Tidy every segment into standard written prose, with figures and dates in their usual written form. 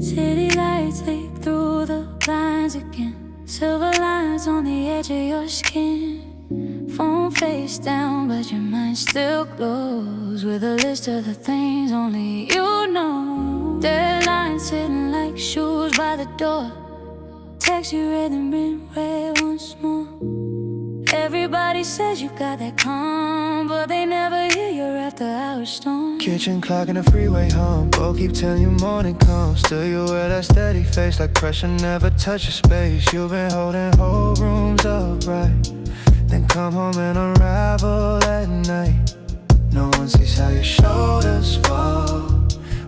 City lights leak through the blinds again. Silver lines on the edge of your skin. Phone face down, but your mind still glows with a list of the things only you know. Deadlines sitting like shoes by the door. Text you read and been read once more. Everybody says you got that calm, but they never hear your after-hours storm. Kitchen clock in the freeway home. Both keep telling you morning comes. Still you wear that steady face, like pressure never touch your space. You've been holding whole rooms upright, then come home and unravel at night. No one sees how your shoulders fall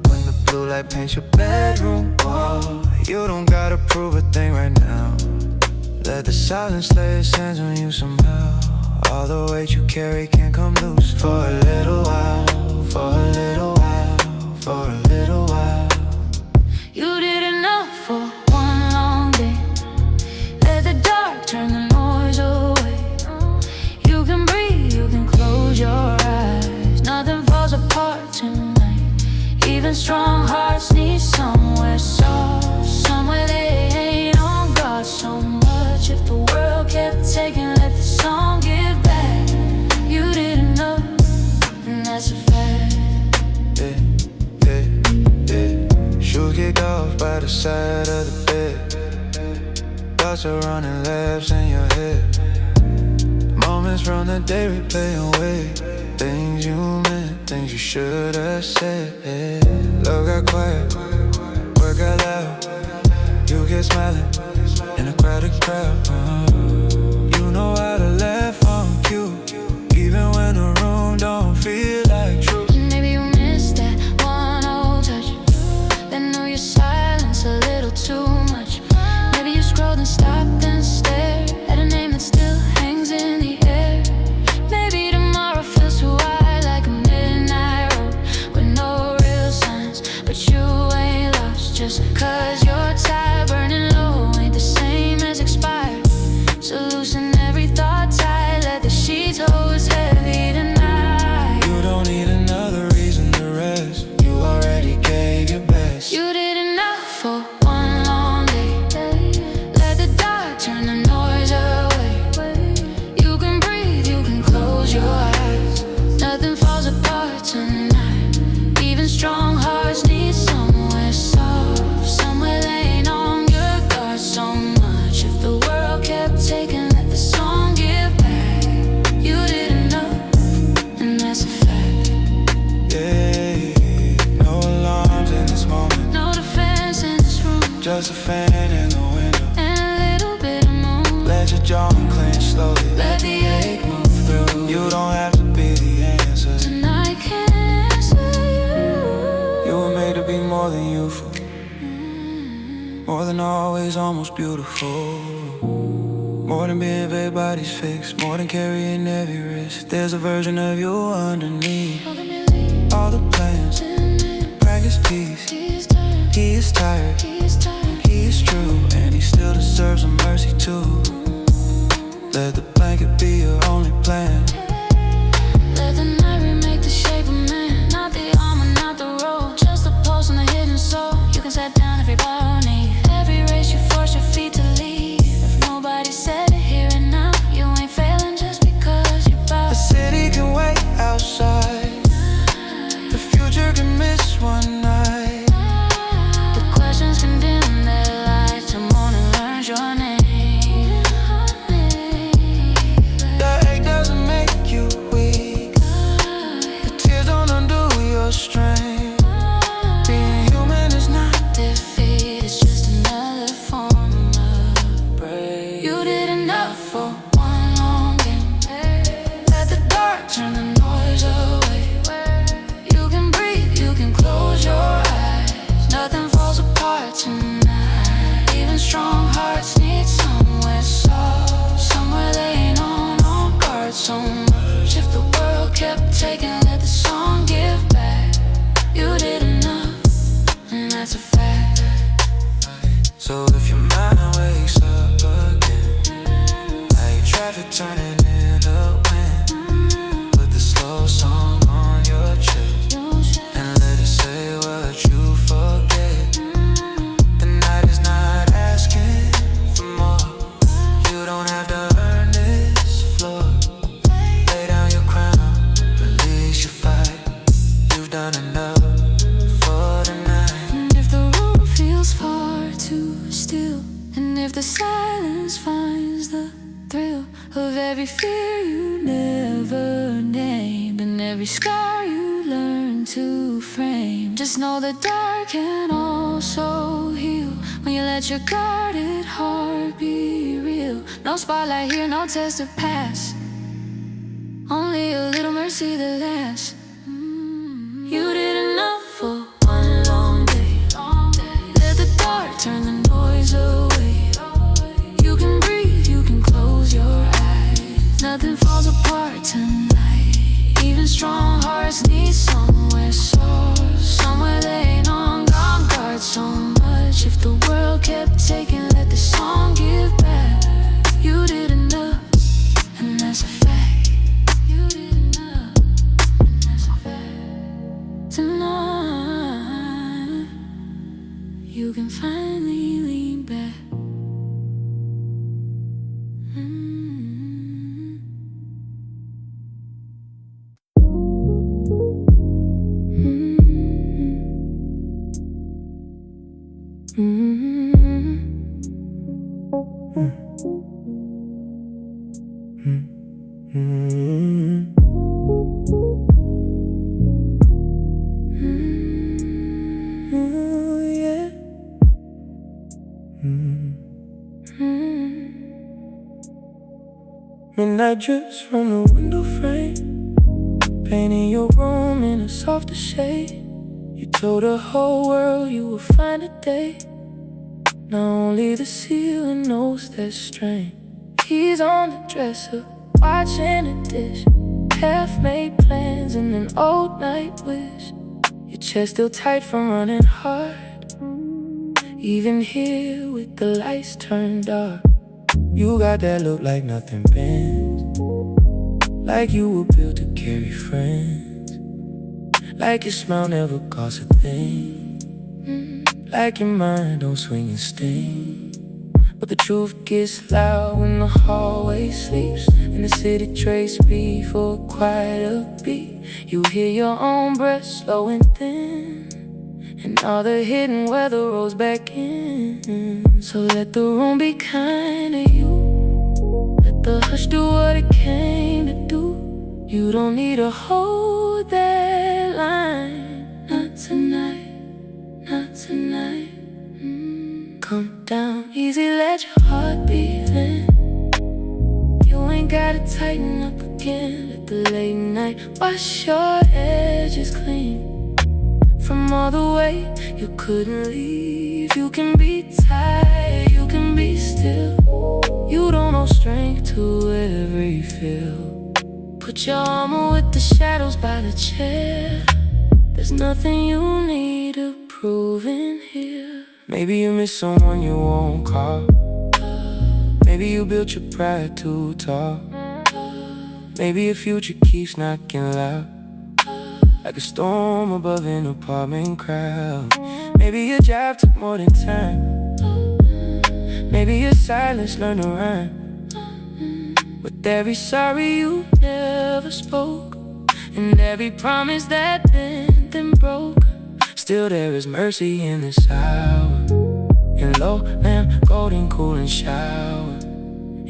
when the blue light paints your bedroom wall. You don't gotta prove a thing right now. Let the silence lay its hands on you somehow. All the weight you carry can't come loose. For a little while, for a little while, for a little while. You did enough for one long day. Let the dark turn the noise away. You can breathe, you can close your eyes. Nothing falls apart tonight. Even strong hearts need somewhere soft, somewhere they ain't on guard so much. If the world kept taking, let the song give back. You did enough, and that's a fact. Yeah, yeah, yeah. Shoes kicked off by the side of the bed. Thoughts are running laps in your head. Moments from the day replaying away. Things you meant, things you should have said. Love got quiet, work got loud. You get smiling in a crowded crowd. You know how to laugh on cue, even when the room don't feel like truth. Maybe you missed that one old touch. They know your silence a little too much. Maybe you scrolled and stopped and stared at a name that still hangs in the air. Maybe tomorrow feels too wide, like a midnight road with no real signs. But you ain't lost just 'cause you're tired. Burning low ain't the same as expired. So loosen every thought tight, let the sheets hold us heavy tonight. You don't need another reason to rest. You already gave your best. You did enough for one long day. Let the dark turn the noise away. You can breathe, you can close your eyes. Nothing falls apart tonight. Even strong hearts need somewhere soft, somewhere laying on your guard so much. If the world kept taking, let the song give back. You did enough, and that's a fact. Yeah, no alarms in this moment. No defense in this room, Just a fan in the window. and a little bit of moon. Let your jaw clench slowly. Let the ache move through. You don't have to be the answer. Tonight can't answer you. You were made to be more than youthful, more than always almost beautiful. More than being everybody's fix, more than carrying every risk. There's a version of you underneath all the plans. Practice peace. He is tired, he is true, and he still deserves some mercy too. Let the blanket be your only plan. Let the night remake the shape of man. Not the armor, not the road, just the pulse and the hidden soul. You can set down every body, every race you force your feet to leave. If nobody said it here and now, you ain't failing just because you're about. The city can wait outside, the future can miss one night. The questions can dim their lights. The morning learns your name. The ache doesn't make you weak, the tears don't undo your strength. Being human is not Defeat is just another form of break. You did enough for one long game. Let the dark turn the noise away. You can breathe, you can close your eyes. Nothing falls apart tonight. Even strong hearts need somewhere soft, somewhere laying on guard so much. If the world kept taking, let the song give back. You did enough, and that's a fact. So if your mind wakes up again, like traffic turning in the wind, hard to steal. And if the silence finds the thrill of every fear you never named, and every scar you learn to frame, just know the dark can also heal when you let your guarded heart be real. No spotlight here, no test to pass, only a little mercy that lasts. You did enough for one long day. Let the dark turn the noise away. You can breathe, you can close your eyes. Nothing falls apart tonight. Even strong hearts need somewhere source, somewhere they ain't on guard so much. If the world kept taking, let the song give back. You did enough, and that's a fact. You did enough, and that's a fact. Tonight, you can finally lean back. Midnight drips from the window frame, painting your room in a softer shade. You told the whole world you would find a day. Now only the ceiling knows that strain. He's on the dresser, watching a dish, half-made plans and an old night wish. Your chest still tight from running hard, even here with the lights turned dark. You got that look like nothing bends, like you were built to carry friends, like your smile never costs a thing, like your mind don't swing and sting. But the truth gets loud when the hallway sleeps, and the city trades speed for a quieter beat. You hear your own breath slow and thin, and all the hidden weather rolls back in. So let the room be kind to you, let the hush do what it came to do. You don't need to hold that line. Not tonight, not tonight. Come down easy, let your heart beat in. You ain't gotta tighten up again. Let the late night wash your edges clean. From all the way you couldn't leave. You can be tired, you can be still. You don't know strength to every feel. Put your armor with the shadows by the chair. There's nothing you need to prove in here. Maybe you miss someone you won't call. Maybe you built your pride too tall. Maybe your future keeps knocking loud, like a storm above an apartment crowd. Maybe your job took more than time. Maybe your silence learned to rhyme with every sorry you never spoke, and every promise that bent and broke. Still there is mercy in this hour, in low lamp, golden cooling shower,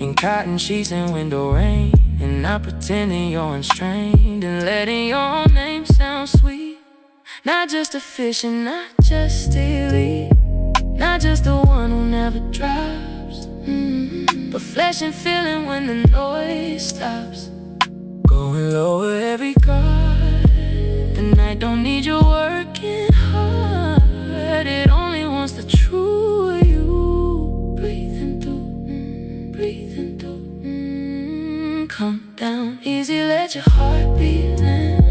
in cotton sheets and window rain, and not pretending you're unstrained, and letting your name sound sweet. Not just a fish and not just elite, not just the one who never drops, but flesh and feeling when the noise stops. Going lower every guard. The night don't need you working hard. It only wants the true you. Breathing through, breathing through. Come down easy, let your heart beat in.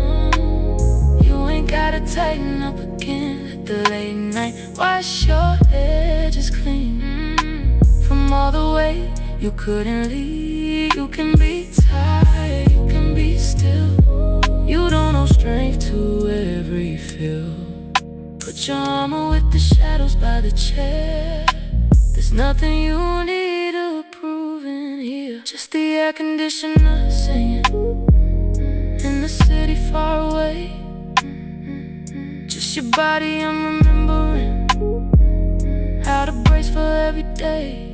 You ain't gotta tighten up again. Let the late night wash your edges clean. From all the way you couldn't leave. You can be tired, you can be still. You don't know strength to every feel. Put your armor with the shadows by the chair. There's nothing you need to prove in here. Just the air conditioner singing in the city far away. Just your body I'm remembering. How to brace for every day.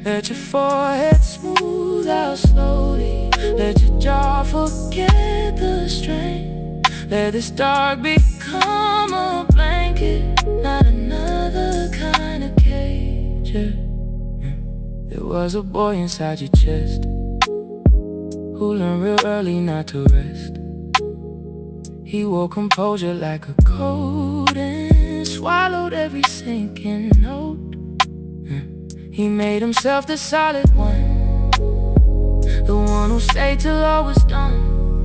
Let your forehead smooth out slowly. Let your jaw forget the strain. Let this dark become a blanket, not another kind of cage. There was a boy inside your chest who learned real early not to rest. He wore composure like a coat and swallowed every sinking note. He made himself the solid one, the one who stayed till all was done.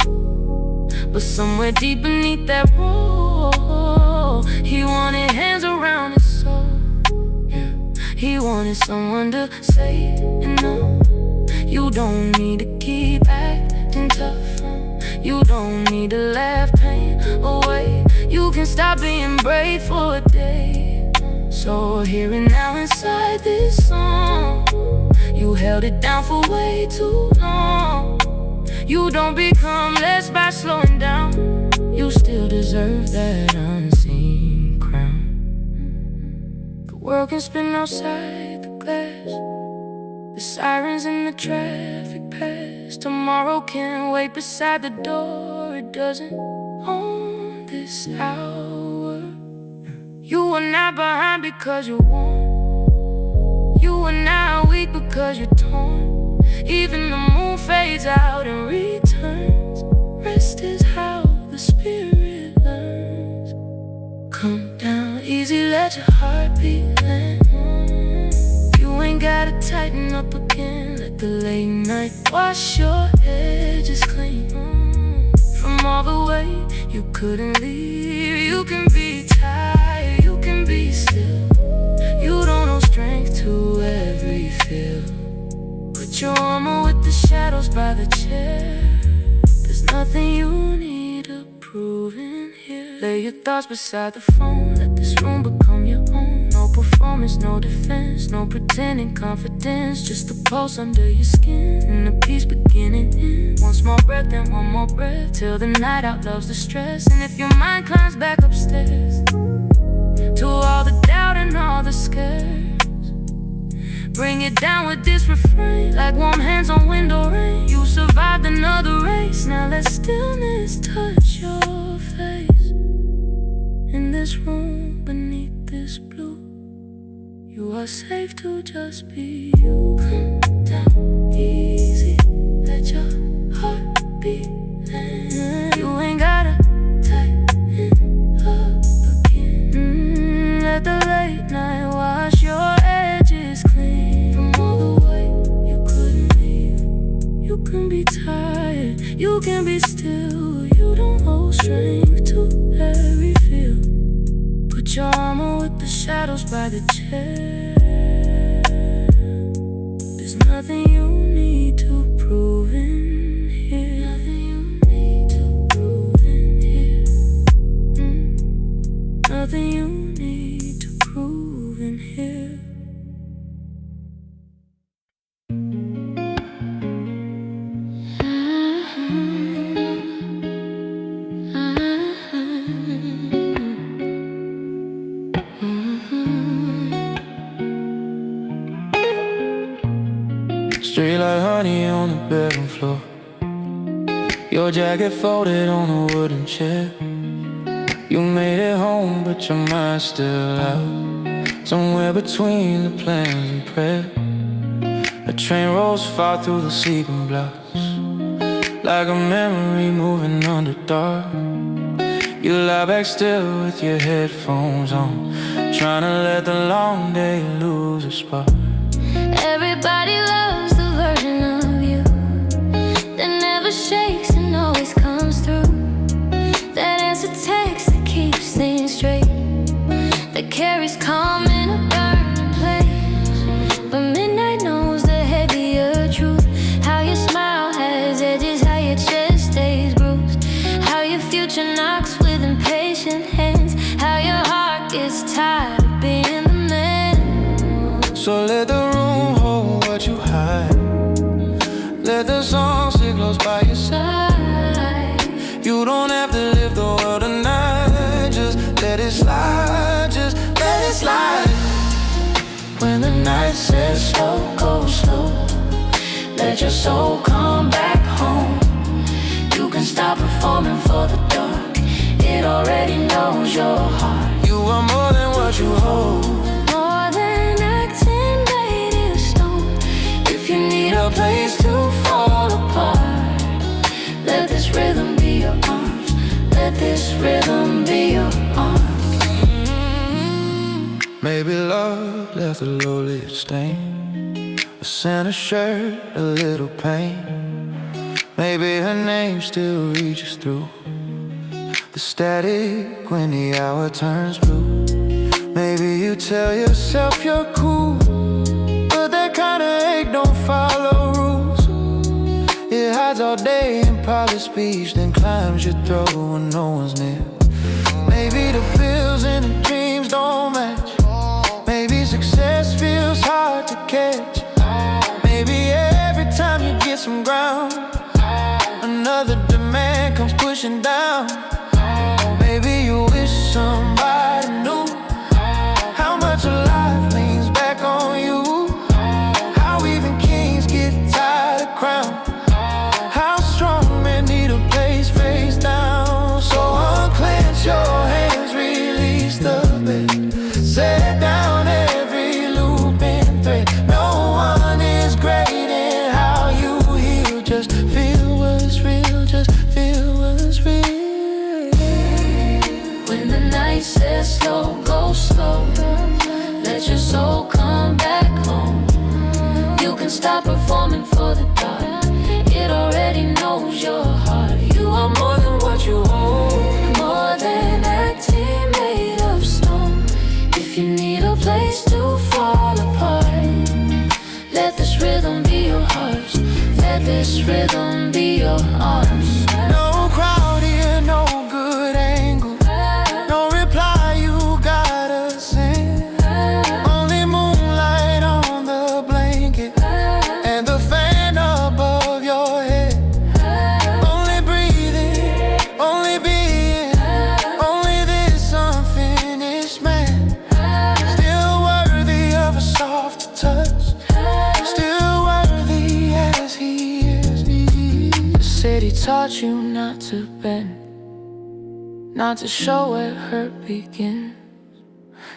But somewhere deep beneath that role, he wanted hands around his soul. He wanted someone to say, no, you don't need to keep acting tough. You don't need to laugh pain away. You can stop being brave for a day. So here and now inside this song, you held it down for way too long. You don't become less by slowing down. You still deserve that unseen crown. The world can spin outside the glass, the sirens in the traffic pass. Tomorrow can't wait beside the door. It doesn't own this hour. You are not behind because you're worn. You are not weak because you're torn. Even the moon fades out and returns. Rest is how the spirit learns. Come down easy, let your heartbeat land. You ain't gotta tighten up again. Let the late night wash your edges clean. From all the way you couldn't leave. You can be tired, you can be still. You don't know strength to every feel. Put your armor with the shadows by the chair. There's nothing you need to prove in here. Lay your thoughts beside the phone. Let this room become your own. No performance, no defense, no pretending confidence. Just the pulse under your skin and the peace beginning in. One small breath and one more breath till the night outloves the stress. And if your mind climbs back upstairs to all the doubt and all the scares, bring it down with this refrain. Like warm hands on window rain. You survived another race. Now let stillness touch your face. In this room beneath this blue, you are safe to just be you. Come down easy, let your heart beat land. You ain't gotta tighten up again. Let the late night wash your edges clean. From all the way you couldn't leave. You can be tired, you can be still. You don't hold strength to every feel. Put your armor with the shadows by the chair. There's nothing you need to prove in here. Nothing you need to prove in here. Nothing you need to prove in here. Straight like honey on the bedroom floor. Your jacket folded on a wooden chair. You made it home, but your mind's still out, somewhere between the plans and prayer. A train rolls far through the sleeping blocks, like a memory moving under dark. You lie back still with your headphones on, trying to let the long day lose its spark. Everybody loves the version of you that never shakes and always comes through. That answer text that keeps things straight, that carries calm in a burning place. But midnight knows the heavier truth. How your smile has edges, how your chest stays bruised, how your future knocks with impatient hands, how your heart gets tired of being the man. So let the room hold what you hide. Let the song sit close by your side. You don't have to live the world tonight. Just let it slide, just let it slide. When the night says slow, go slow. Let your soul come back home. You can stop performing for the dark. It already knows your heart. You are more than what you hold. More than acting made of stone. If you need a place to fall apart, let this rhythm be your arms. Let this rhythm be your arms. Maybe love left a lowly stain, a center shirt, a little pain. Maybe her name still reaches through the static when the hour turns blue. Maybe you tell yourself you're cool, but that kind of ache don't follow rules. It hides all day in polished speech, then climbs your throat when no one's near. Maybe the bills and the dreams don't match. Maybe success feels hard to catch. Maybe every time you get some ground, another demand comes pushing down. Maybe you wish somebody knew how much of life leans back on you. How even kings get tired of crown. How strong men need a place face down. So unclench your hands, release the bed. Set down every looping thread. No one is great in how you heal. Just feel what's real, just feel what's real. When the night says slow, go slow. Let your soul come back home. You can stop performing for the dark. It already knows your heart. You are more than what you hold. More than acting made of stone. If you need a place to fall apart, let this rhythm be your heart. Let this rhythm be your arms. No crowd here, no good angle. No reply, you gotta sing. Only moonlight on the blanket and the fan above your head. Only breathing, only being, only this unfinished man. Still worthy of a soft touch, still worthy as he is. The city taught you not to bend, not to show where hurt begins,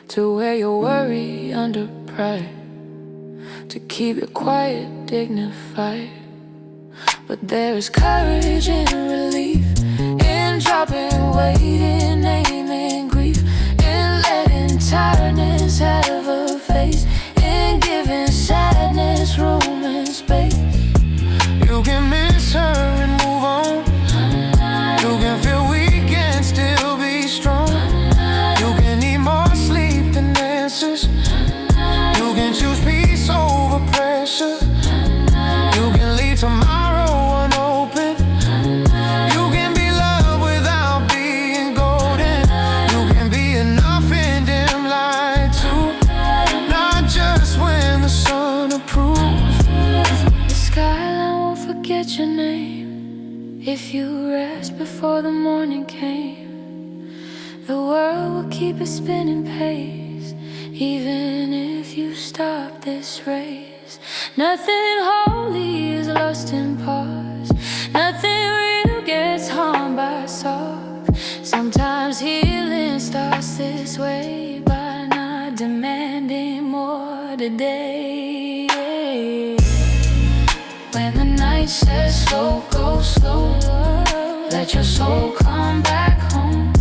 to wear your worry under pride, to keep it quiet, dignified. But there is courage in relief, in dropping weight, in naming grief, in letting tiredness have a face, in giving sadness room and space. You can miss her and move on. You can feel weak and still be strong. You can need more sleep than answers. You can choose peace over pressure. You can leave tomorrow unopened. You can be loved without being golden. You can be enough in dim light too, not just when the sun approves. The skyline won't forget your name if you rest before the morning came. The world will keep it spinning pace, even if you stop this race. Nothing holy is lost in pause. Nothing real gets harmed by soft. Sometimes healing starts this way, by not demanding more today. When the night says slow, go slow. Let your soul come back home.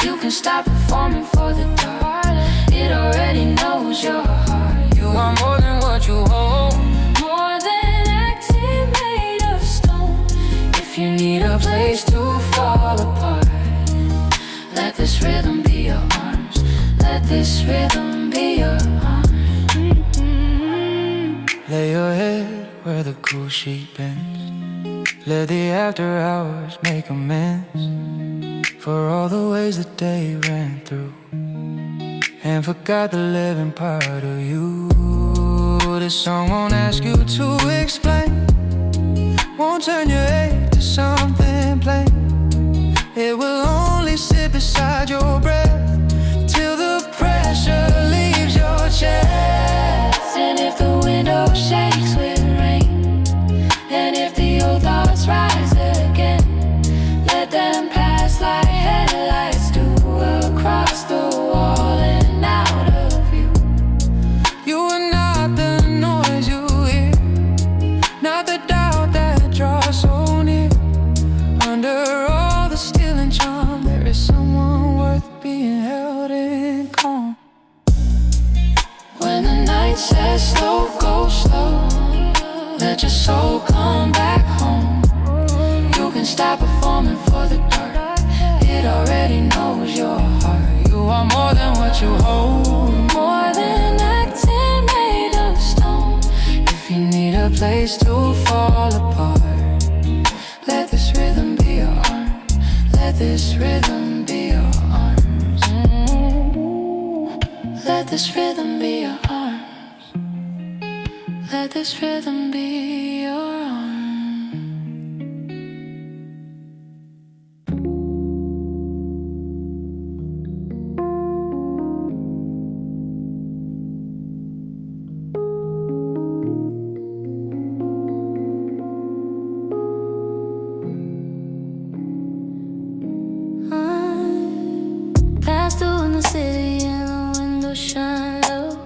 You can stop performing for the dark. It already knows your heart. You are more than what you hold. More than acting made of stone. If you need a place to fall apart, let this rhythm be your arms. Let this rhythm be your arms. Lay your head where the cool sheet bends. Let the after hours make amends for all the ways the day ran through and forgot the living part of you. This song won't ask you to explain, won't turn your hate to something plain. It will only sit beside your breath till the pressure leaves your chest. place to fall apart. Let this rhythm be your arms. Let this rhythm be your arms. Let this rhythm be your arms. Let this rhythm be your arms. Passed through in the city and the windows shine low.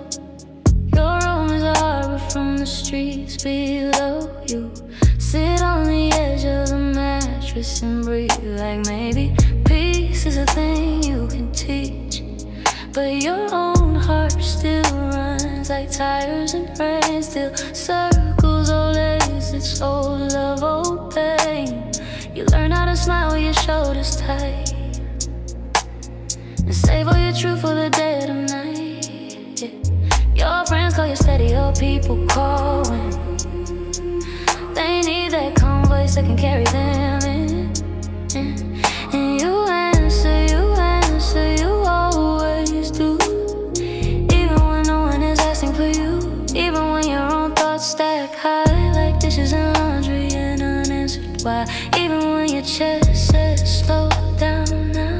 Your room is a harbor from the streets below. You sit on the edge of the mattress and breathe like maybe peace is a thing you can teach. But your own heart still runs like tires and rain, still circles old days, it's old love, old pain. You learn how to smile with your shoulders tight and save all your truth for the dead of night. Yeah. Your friends call you steady, your people call when they need that calm voice that can carry them in. Yeah. And you answer, you always do. Even when no one is asking for you, even when your own thoughts stack high like dishes and laundry and unanswered why. Even when your chest says slow down now,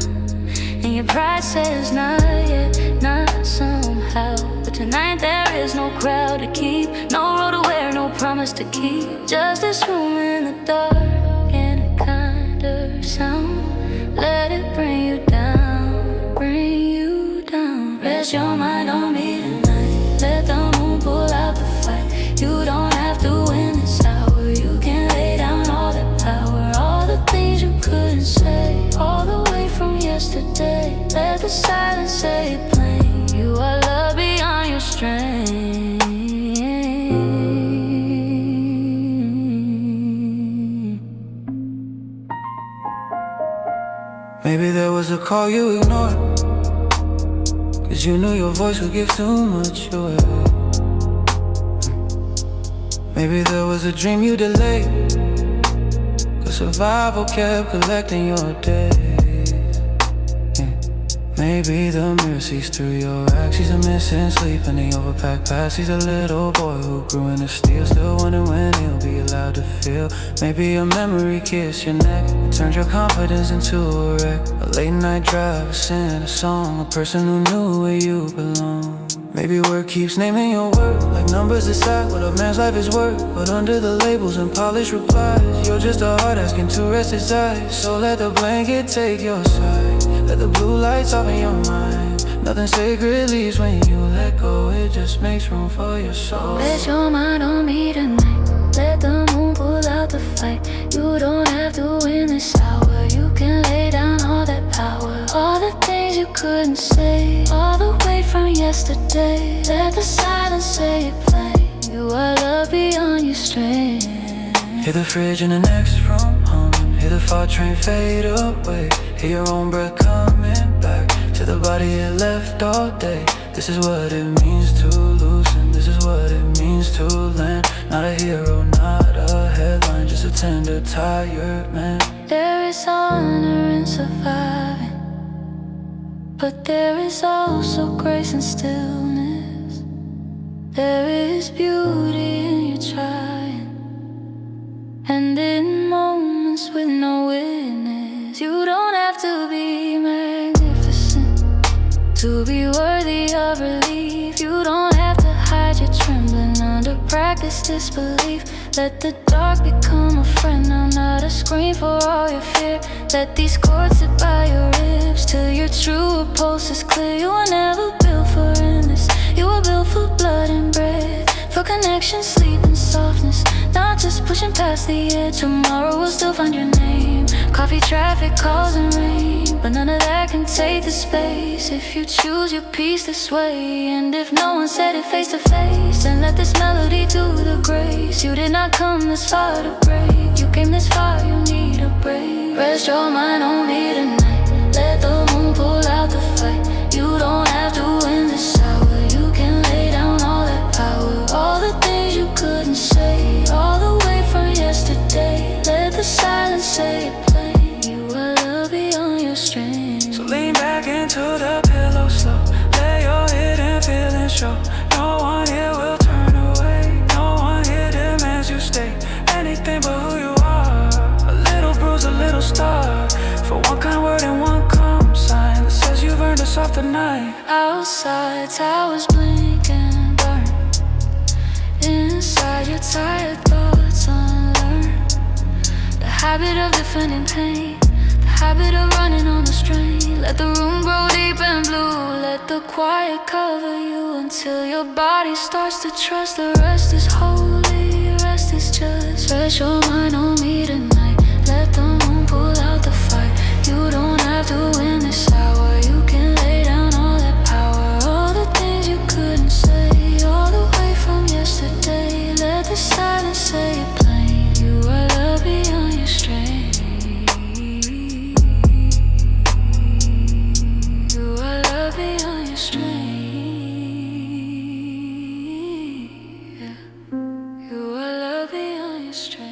and your pride says not yet, not somehow. But tonight there is no crowd to keep, no road to wear, no promise to keep. Just this room in the dark and a kinder sound. Let it bring you down, bring you down. Rest your mind on me tonight. Let the moon pull out the fight. You don't have to win this hour. You can lay down all that power, all the things you couldn't say, all the way from yesterday. Let the silence say it plain. You are love beyond your strength. Maybe there was a call you ignored, 'cause you knew your voice would give too much away. Maybe there was a dream you delayed, 'cause survival kept collecting your days. Maybe the mirror sees through your acts. He's a missing sleep in the overpacked past. He's a little boy who grew into steel, still wondering when he'll be allowed to feel. Maybe a memory kissed your neck and turned your confidence into a wreck. A late night drive, a sin, a song, a person who knew where you belong. Maybe work keeps naming your worth, like numbers decide what a man's life is worth. But under the labels and polished replies, you're just a heart asking to rest its eyes. So let the blanket take your side, let the blue lights off in your mind. Nothing sacred leaves when you let go, it just makes room for your soul. Rest your mind on me tonight. Let the moon pull out the fight. You don't have to win this hour. You can lay down all that power, all the things you couldn't say, all the way from yesterday. Let the silence say it plain. You are love beyond your strength. Hear the fridge in the next room humming, hear the far train fade away. Hear your own breath coming back to the body it left all day. This is what it means to loosen, this is what it means to land. Not a hero, not a headline, just a tender, tired man. There is honor in surviving, but there is also grace and stillness. There is beauty in your trying, and in moments with no witness. You don't have to be magnificent to be worthy of relief. You don't have to hide your trembling under practiced disbelief. Let the dark become a friend now, not a screen for all your fear. Let these chords sit by your ribs till your true pulse is clear. You were never built for endless, you were built for blood and breath, for connection, sleep and softness, not just pushing past the edge. Tomorrow will still find your name. Coffee, traffic, calls and rain, but none of that can take the space if you choose your peace this way. And if no one said it face to face, then let this melody do the grace. You did not come this far to break, you came this far, you need a break. Rest your mind on me tonight. Let the moon pull out the fight. You don't have to win this hour. You can lay down all that power, all the things you couldn't say, the night. Outside, towers blink and burn. Inside, your tired thoughts unlearn. The habit of defending pain, the habit of running on the strain. Let the room grow deep and blue. Let the quiet cover you until your body starts to trust. The rest is holy, rest is just. Rest your mind on me tonight. Let the moon pull out the fight. You don't have to win this hour. You can lay down all that power. All the things you couldn't say, all the way from yesterday. Let the silence say it plain. You are love beyond your strain. You are love beyond your strain. Yeah. You are love beyond your strain.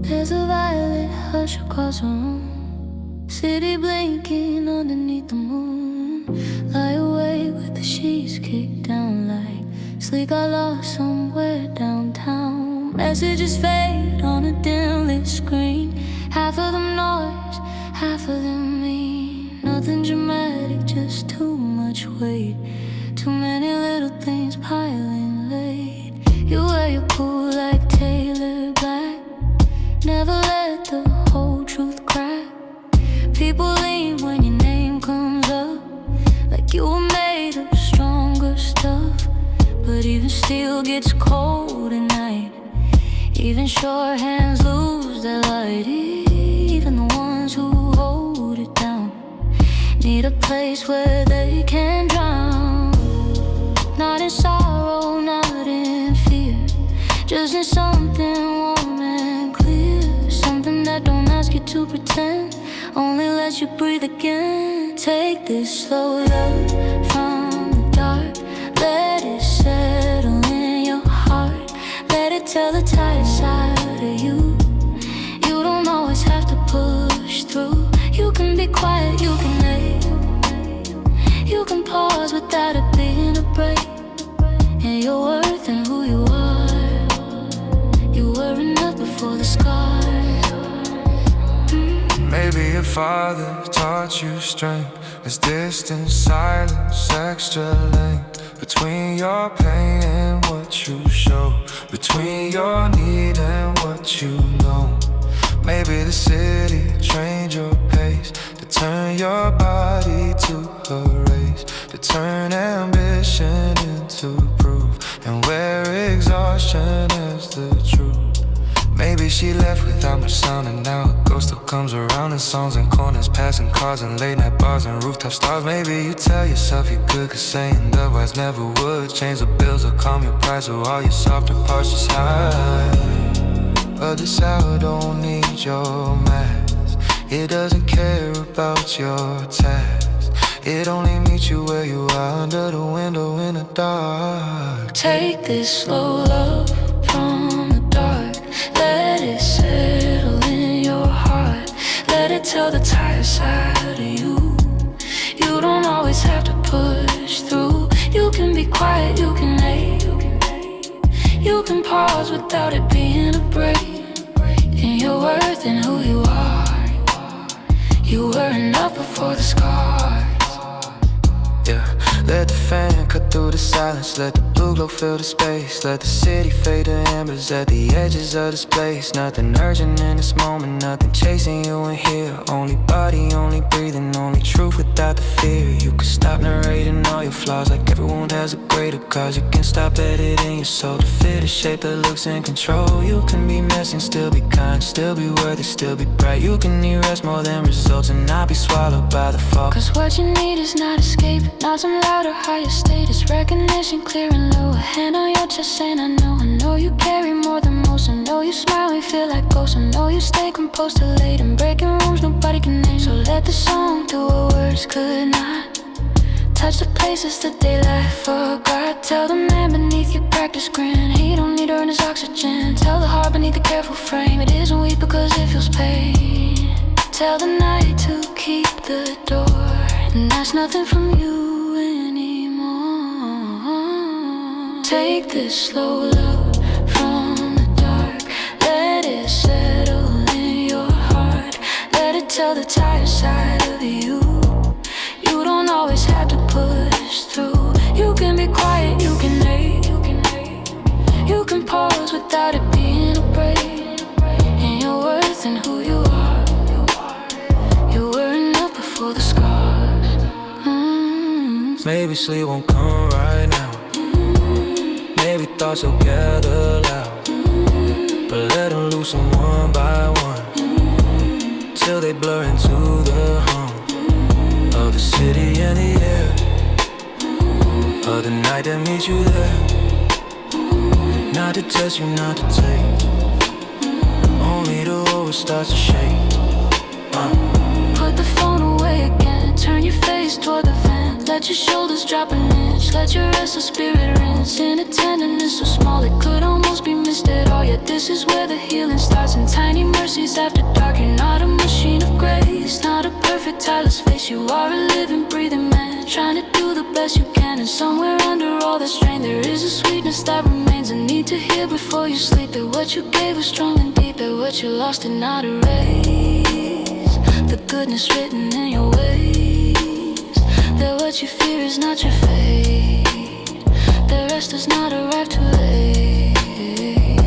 There's a violet hush across the room. City blinking underneath the moon. Lie awake with the sheets kicked down like sleep got lost somewhere downtown. Messages fade on a dim lit screen. Half of them noise, half of them mean. Nothing dramatic, just too much weight. Too many little things piling late. You wear your cool like Taylor Black. Never let the whole truth crack. People lean when your name comes up, like you were made of stronger stuff. But even steel gets cold at night. Even sure hands lose their light. Even the ones who hold it down need a place where they can drown. Not in sorrow, not in fear, just in something warm and clear. Something that don't ask you to pretend, only lets you breathe again. Take this slow love from the dark. Let it settle in your heart. Let it tell the tired side of you. You don't always have to push through. You can be quiet, you can hate. You can pause without it being a break. And your worth and who you are. You were enough before the scars. Maybe your father taught you strength. There's distance, silence, extra length between your pain and what you show, between your need and what you know. Maybe the city trained your pace to turn your body to a race, to turn ambition into proof, and where exhaustion is the truth. Maybe she left without much sound, and now a ghost still comes around in songs and corners, passing cars and late night bars and rooftop stars. Maybe you tell yourself you're good, cause saying otherwise never would change the bills or calm your pride, so all your softer parts just hide. But this hour don't need your mask. It doesn't care about your task. It only meets you where you are, under the window in the dark. Take this slow love from the dark. Let it settle in your heart. Let it tell the tired side of you. You don't always have to push through. You can be quiet, you can hate. You can pause without it being a break. In your worth and who you are. You were enough before the scars. Yeah, let the fan cut through the silence. Let the blue glow fill the space. Let the city fade to embers at the edges of this place. Nothing urgent in this moment, nothing chasing you in here. Only body, only breathing, only truth without the fear. You can stop narrating all your flaws, like every wound has a greater cause. You can stop editing your soul to fit a shape that looks in control. You can be messy and still be kind, still be worthy, still be bright. You can need rest more than results and not be swallowed by the fall. Cause what you need is not escape, not some louder, higher status. Recognition clear and low. A hand on your chest saying I know you carry more than most. I know you smile and feel like ghosts. I know you stay composed till late and breaking rooms nobody can name. So let the song do what words could not. Touch the places that they left forgot. Tell the man beneath your practice grin he don't need to earn his oxygen. Tell the heart beneath the careful frame it isn't weak because it feels pain. Tell the night to keep the door, and that's nothing from you. Take this slow love from the dark. Let it settle in your heart. Let it tell the tired side of you. You don't always have to push through. You can be quiet, you can hate. You can pause without it being a break. And your worth and who you are. You were enough before the scars. Maybe sleep won't come right now. Maybe thoughts will gather loud. But let them loosen one by one, till they blur into the hum of the city and the air, of the night that meets you there. Not to test you, not to take, only to hold it starts to shake. Put the phone away again, turn your face toward the vent. Let your shoulders drop an inch, let your restless spirit rinse. In a tenderness so small it could almost be missed at all. Yet this is where the healing starts, in tiny mercies after dark. You're not a machine of grace, not a perfect tireless face. You are a living, breathing man, trying to do the best you can. And somewhere under all the strain there is a sweetness that remains. A need to hear before you sleep, that what you gave was strong and deep, that what you lost did not erase the goodness written in your ways. That what you fear is not your fate, the rest does not arrive too late.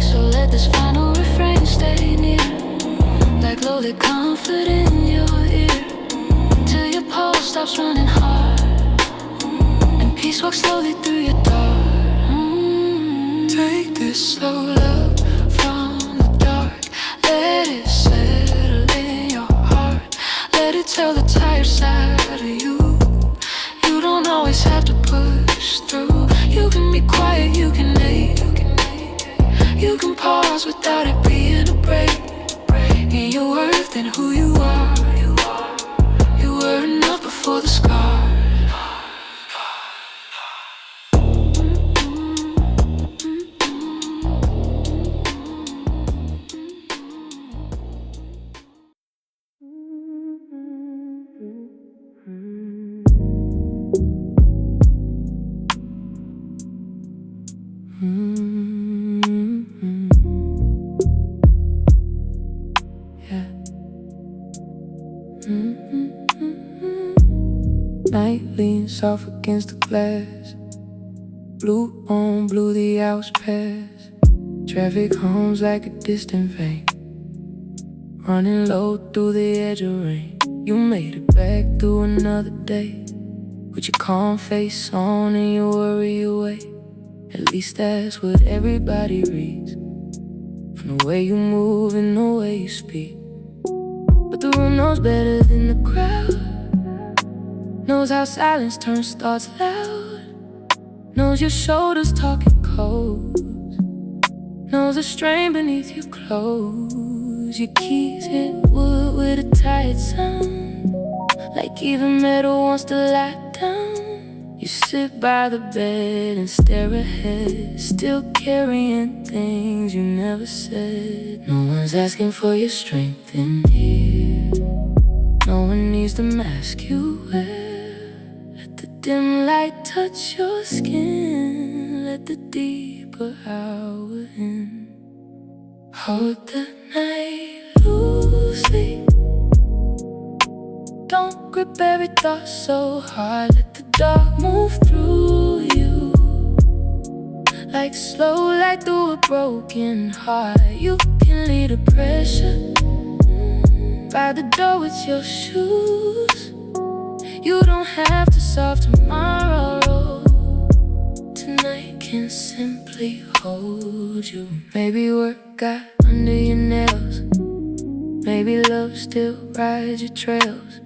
So let this final refrain stay near, like lowly comfort in your ear, till your pulse stops running hard and peace walks slowly through your door. Take this slow love from the dark. Let it settle in your heart. Let it tell the tired side of you. You don't always have to push through. You can be quiet, you can hate. You can pause without it being a break. In your worth and who you are. You were enough before the scars. Night leans off against the glass. Blue on blue, the hours pass. Traffic hums like a distant vein, running low through the edge of rain. You made it back through another day, with your calm face on and your worry away. At least that's what everybody reads, from the way you move and the way you speak. But the room knows better than the crowd, knows how silence turns thoughts loud, knows your shoulders talking cold, knows the strain beneath your clothes. Your keys hit wood with a tired sound, like even metal wants to lie down. You sit by the bed and stare ahead, still carrying things you never said. No one's asking for your strength in here, no one needs the mask you wear. Let the dim light touch your skin, let the deeper hour in. Hold the night loosely, don't grip every thought so hard. Let the dark move through you, like slow light through a broken heart. You can lead the pressure by the door with your shoes. You don't have to solve tomorrow, tonight can simply hold you. Maybe work got under your nails, maybe love still rides your trails.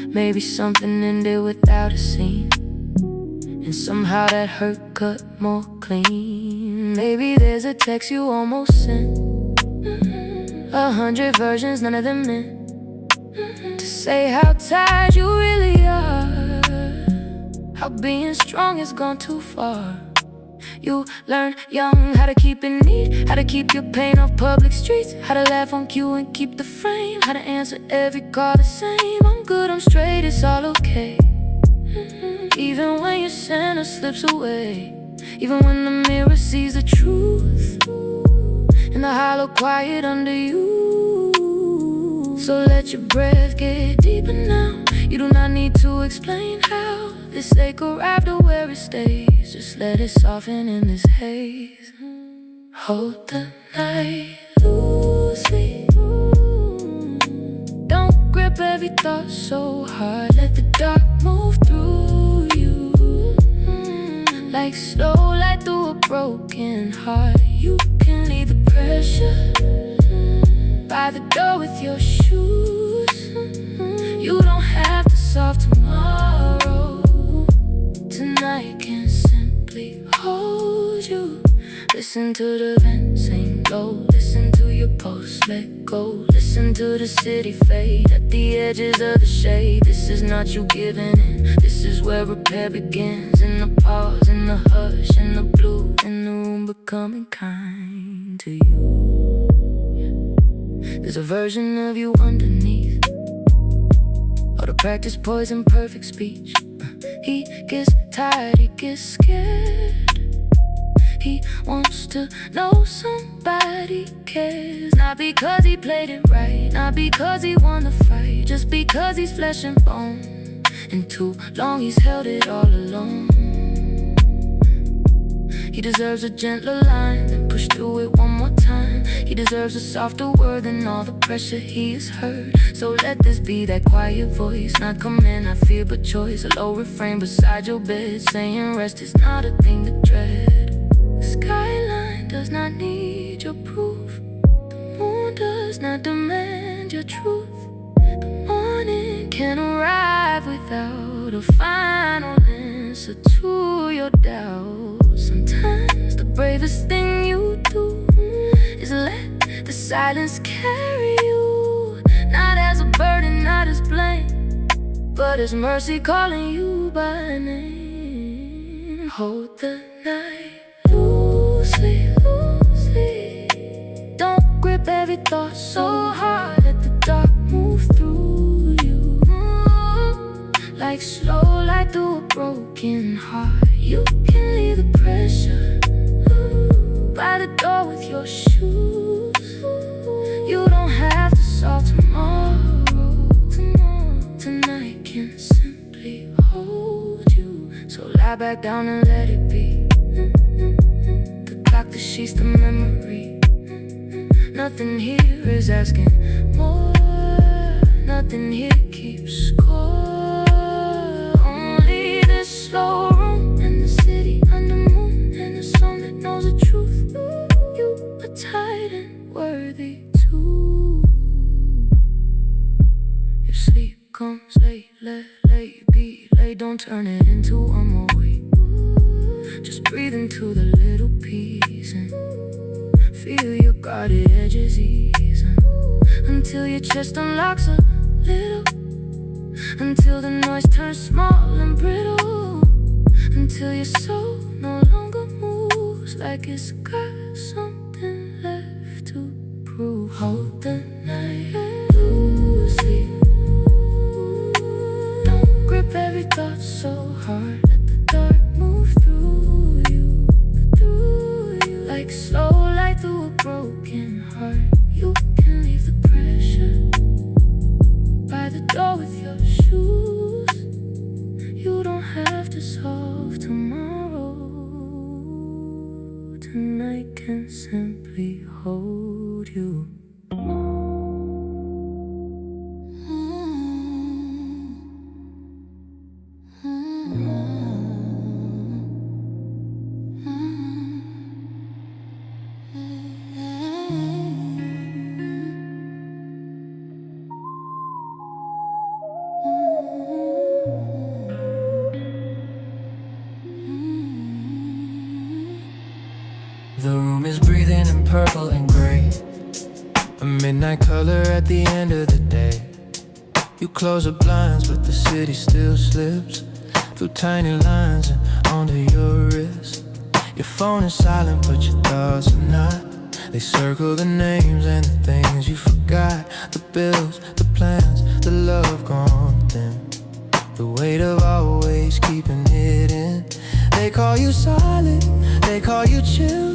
Maybe something ended without a scene, and somehow that hurt cut more clean. Maybe there's a text you almost sent, 100 versions, none of them meant to say how tired you really are, how being strong has gone too far. You learn young how to keep it neat, how to keep your pain off public streets, how to laugh on cue and keep the frame, how to answer every call the same. I'm good, I'm straight, it's all okay. Even when your center slips away, even when the mirror sees the truth, in the hollow quiet under you. So let your breath get deeper now. You do not need to explain how this ache arrived or where it stays. Just let it soften in this haze. Hold the night loosely. Don't grip every thought so hard. Let the dark move through you, like slow light through a broken heart. You can leave the pressure by the door with your shoes. You don't have to solve tomorrow. Tonight can simply hold you. Listen to the vents ain't low. Listen to your pulse, let go. Listen to the city fade at the edges of the shade. This is not you giving in. This is where repair begins. In the pause, in the hush, in the blue, in the room becoming kind to you. There's a version of you underneath all the practice, poison, perfect speech. He gets tired, he gets scared. He wants to know somebody cares. Not because he played it right, not because he won the fight, just because he's flesh and bone. And too long he's held it all alone. He deserves a gentler line, then push through it one more time. He deserves a softer word than all the pressure he has heard. So let this be that quiet voice, not command, not fear but choice. A low refrain beside your bed, saying rest is not a thing to dread. The skyline does not need your proof. The moon does not demand your truth. The morning can arrive without a final answer to your doubts. Sometimes the bravest thing you do is let the silence carry you. Not as a burden, not as blame, but as mercy calling you by name. Hold the night loosely, loosely. Don't grip every thought so hard. Let the dark move through you, like slow light through a broken heart. You can leave the pressure by the door with your shoes. You don't have to solve tomorrow. Tonight can simply hold you. So lie back down and let it be. The clock that sheets the memory. Nothing here is asking more. Nothing here keeps score. Only this slow room and the city and the moon and the song that knows the truth. You are tight and worthy too. If sleep comes late, let late be late. Don't turn it into one more week. Just breathe into the little peace and feel your guarded edges easing until your chest unlocks a little, until the noise turns small and brittle, until your soul no longer moves like it's got something left to prove. Hold the night loosely. Don't grip every thought so hard. Let the dark move through you, like slow light through a broken heart. You can leave the pressure by the door with your shoes. You don't have to solve tomorrow. Tonight can simply hold you. The room is breathing in purple and gray, a midnight color at the end of the day. You close the blinds but the city still slips through tiny lines and onto your wrist. Your phone is silent but your thoughts are not. They circle the names and the things you forgot. The bills, the plans, the love gone thin. The weight of always keeping it in. They They call you solid, they call you chill,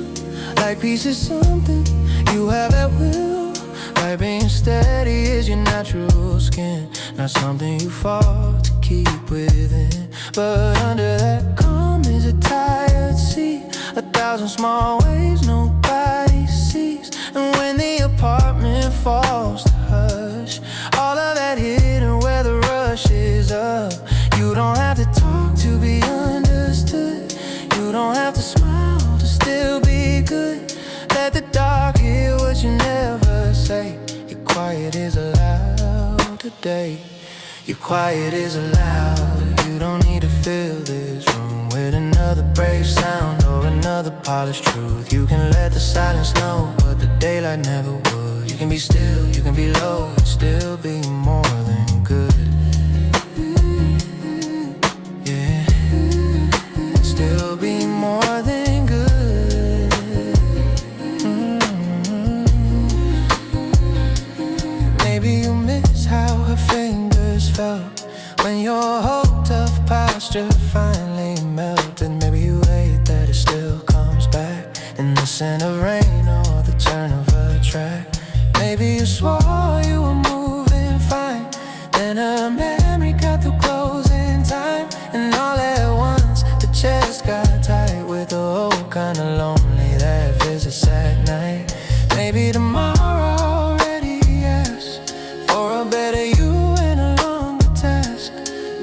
like peace is something you have at will. Like being steady is your natural skin, not something you fought to keep within. But under that calm is a tired sea, 1,000 small waves nobody sees. And when the apartment falls to hush, all of that hidden where the rush is up. You don't have to talk to be understood, you don't have to smile to still be good. Let the dark hear what you never say. Your quiet is allowed today. Your quiet is allowed. You don't need to fill this room with another brave sound or another polished truth. You can let the silence know what the daylight never would. You can be still, you can be low, and still be more than good. Yeah, still be more than good. Maybe you miss how her fingers felt when your whole tough posture finally melted. Maybe you hate that it still comes back in the scent of rain or the turn of a track. Maybe you swore you were moving fine, then a memory cut through closing time, and all at once the chest got tight with the whole kind of lonely that visits at night. Maybe tomorrow already asks for a better you and a longer task.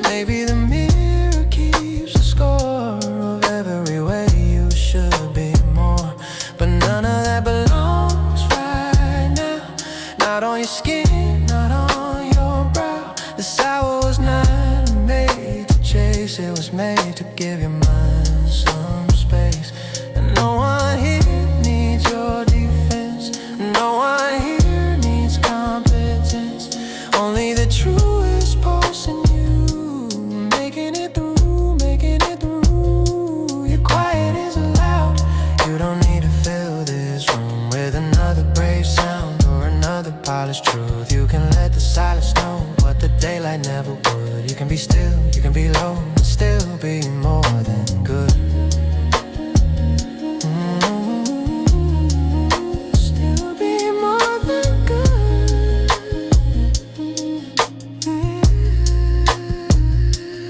Maybe the mirror keeps a score of every way you should be more, but none of that belongs right now. Not on your skin, not on your brow. This hour was not made to chase, it was made to give your mind some space. And no one here needs your defense, no one here needs competence. Only the truest pulse in you, making it through, making it through. Your quiet is allowed. You don't need to fill this room with another brave sound or another polished truth. You can let the silence know what the daylight never would. You can be still, you can be low, and still be more than good. Still be more than good.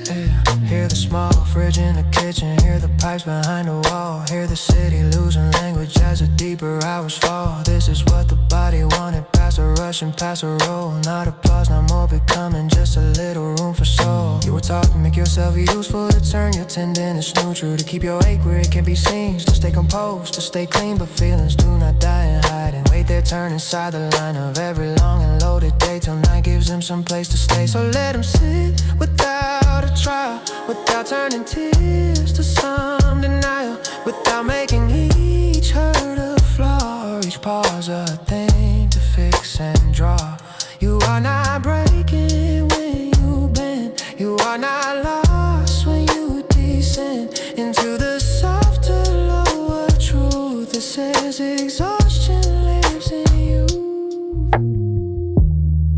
Yeah. Hear the small fridge in the kitchen, hear the pipes behind the wall, hear the city losing language as the deeper hours fall. This is what the body wanted, past a rush and past a roll. Not applause, not more becoming, just a little room for soul. You were taught to make yourself useful, to turn your tenderness neutral, to keep your ache where it can be seen, to stay composed, to stay clean, but feelings do not die in hiding. Wait their turn inside the line of every long and loaded day till night gives them some place to stay. So let them sit without a trial, without turning tears to some denial, without making each hurt a flaw, each pause a thing to fix and draw. You are not breaking when you bend, you are not lost when you descend into the softer, lower truth that says exhaustion lives in you.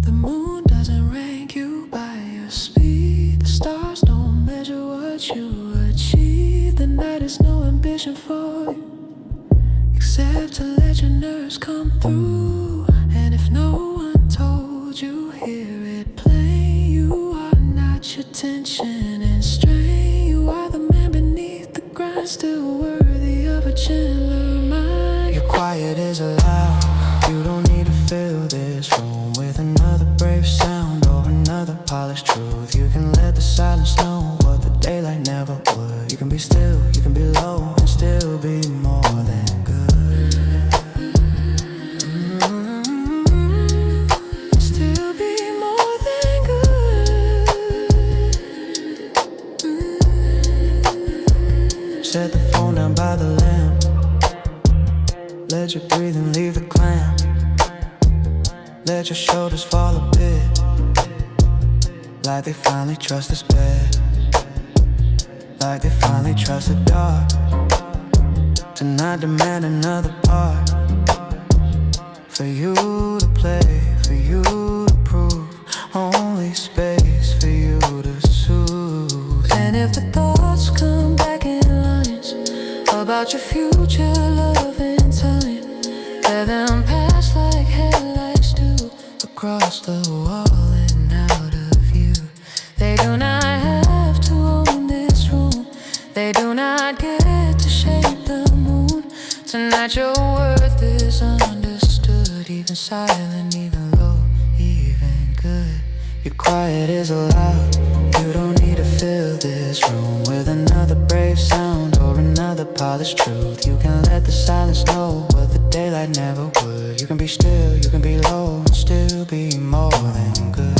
The moon doesn't rank you by your speed, the stars don't measure what you achieve. The night is no ambition for you, except to let your nerves come through. And if no one told you, hear it plain. You are not your tension and strain. You are the man beneath the grind, still worthy of a gentler mind. Your quiet is allowed. You don't need to fill this room with another brave sound or another polished truth. You can let the silence know what the daylight never would. You can be still, you can be low, and still be more than good. Still be more than good. Set the phone down by the lamp, let your breathing leave the clamp, let your shoulders fall a bit, like they finally trust this bed, like they finally trust the dark, to not demand another part, for you to play, for you to prove, only space for you to soothe. And if the thoughts come back in line, about your future, love, and time. Let them pass like headlights do across the wall and out of view. They do not have to own this room. They do not get to shape the moon. Tonight your worth is understood, even silent, even low, even good. Your quiet is allowed. You don't need to fill this room with another brave sound or another polished truth. You can let the silence know what the daylight never would. You can be still, you can be low, and still be more than good.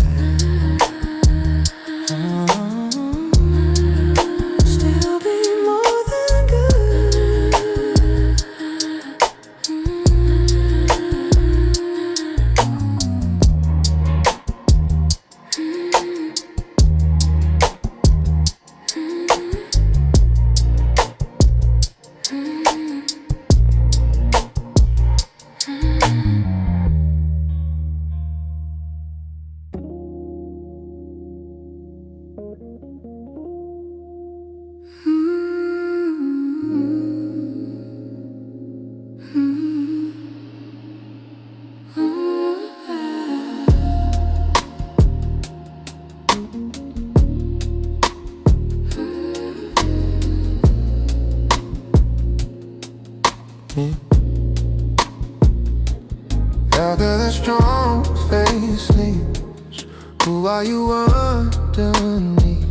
Still be more than good. After the strong face sleeps, who are you underneath?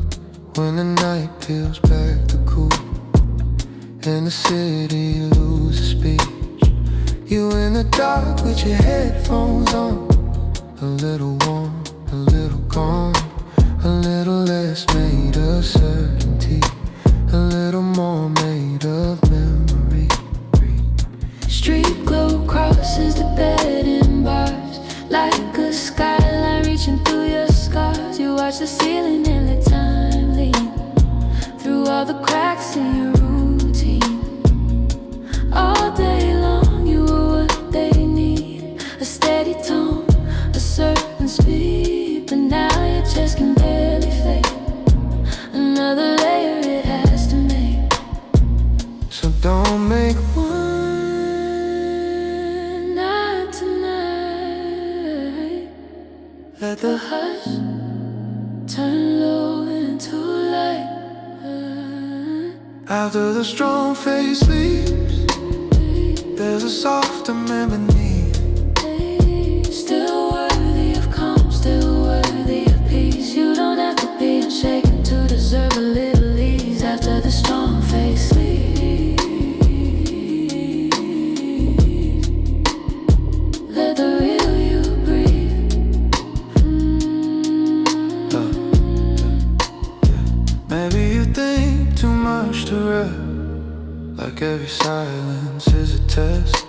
When the night peels back the cool and the city loses speech, you in the dark with your headphones on, a little warm, a little calm, a little less made of certainty, a little more made of memory. Street glow crosses the bed in bars, like a skyline reaching through your scars. You watch the ceiling and let time lean through all the cracks in your routine. All day long you were what they need, a steady tone, a certain speed. But now your chest can barely fake another layer it has to make. So don't make one. Let the hush turn low into light. After the strong face sleeps, there's a softer man beneath. Still worthy of calm, still worthy of peace. You don't have to be unshaken to deserve a little ease. After the strong face sleeps, let the real you breathe. Maybe you think too much to rest, like every silence is a test.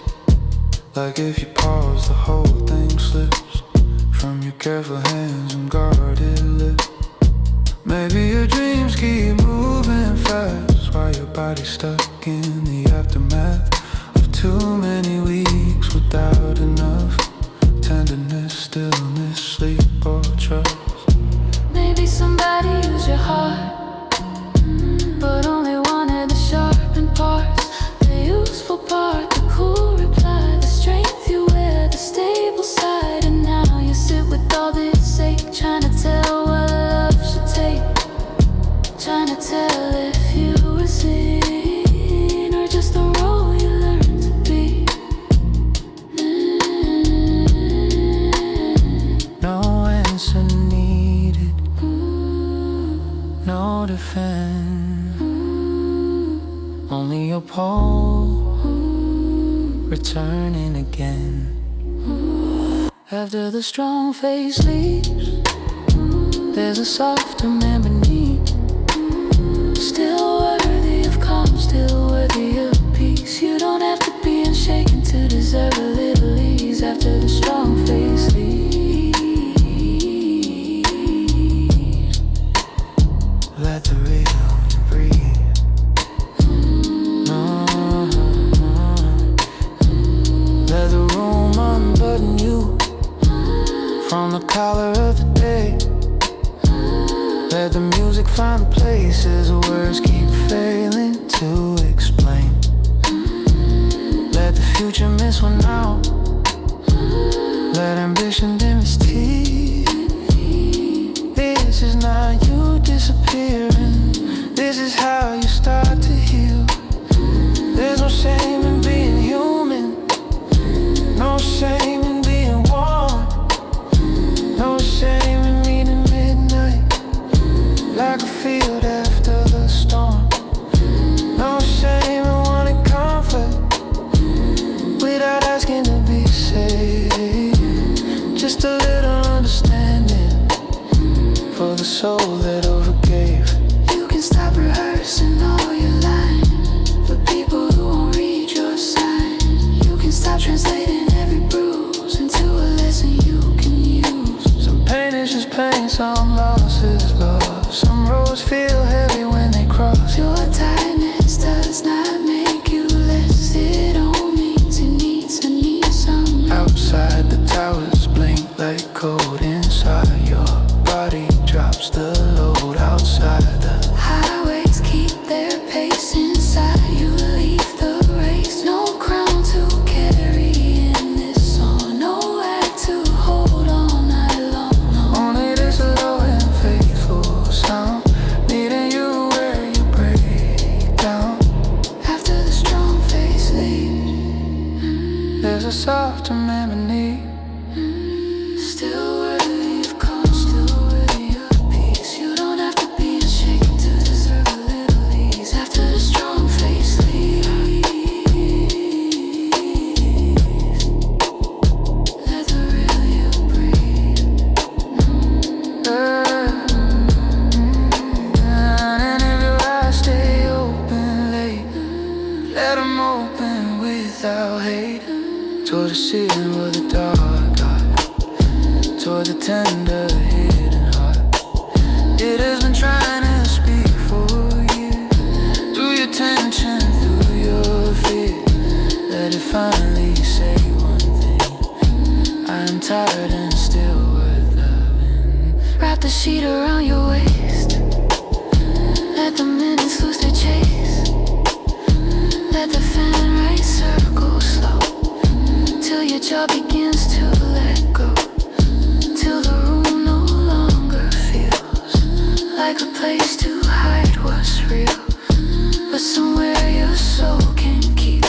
Like if you pause, the whole thing slips from your careful hands and guarded lips. Maybe your dreams keep moving fast while your body's stuck in the aftermath of too many weeks without enough tenderness, stillness, sleep, or trust. Maybe somebody used your heart, but only wanted the sharpened parts, the useful part, the cool reply, the strength you wear, the stable side. And now you sit with all this ache, trying to tell what love should take, trying to tell if you were seen or just the role you learned to be. No answer needed, no defense, only your pole returning again. After the strong face leaves, there's a softer man beneath. Still worthy of calm, still worthy of peace. You don't have to be unshaken to deserve a little ease. After the strong face leaves, let the real breathe. Let the room unbutton you from the collar of the day. Let the music find the places where words keep failing to explain. let the future miss one out. Let ambition dim its teeth. This is not you disappearing. This is how you start to heal. There's no shame in being human. No shame in being warm. No shame in meeting midnight like a field after the storm. No shame in wanting comfort without asking to be saved. Just a little understanding for the soul that overgave. You can stop rehearsing all your lines for people who won't read your signs. You can stop translating every bruise into a lesson you can use. Some pain is just pain, some loss is loss. Some roads feel heavy when they cross. Your tiredness does not make you less. It all means you need some Outside the towers blink like cold. Inside your body drops the load. Outside the highways keep their pace. Inside you leave the race. No crown to carry in this song. No act to hold all night long. only this low and faithful sound, meeting you where you break down. After the strong face leaves, There's a softer memory. still worthy of calm, still worthy of peace. You don't have to be unshaken to deserve a little ease. After the strong face leaves, let the real you breathe. And if your eyes stay open late, let them open without hate. Toward the ceiling where the dark got, toward the tender hidden heart. It has been trying to speak for you, through your tension, through your fear. Let it finally say one thing: I am tired and still worth loving. Wrap the sheet around your waist. Let the minutes lose their chase. Let the fan write circles slow, till your jaw begins to let go. Till the room no longer feels like a place to hide what's real, but somewhere your soul can keep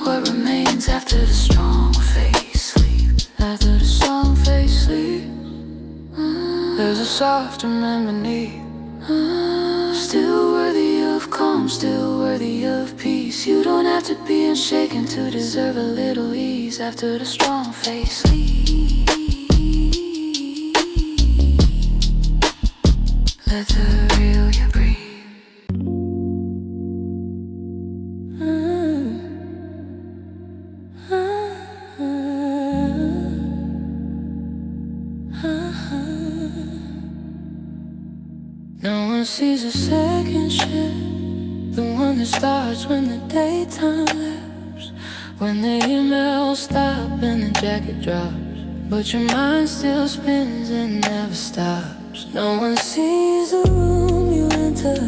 what remains after the strong face sleep. After the strong face sleep, There's a softer memory. still worthy of calm, still worthy of peace. You don't have to be unshaken to deserve a little ease. After the strong face leaves, let the real you breathe. No one sees a second shift, the one that starts when the daytime laps, when the emails stop and the jacket drops, but your mind still spins and never stops. No one sees the room you enter,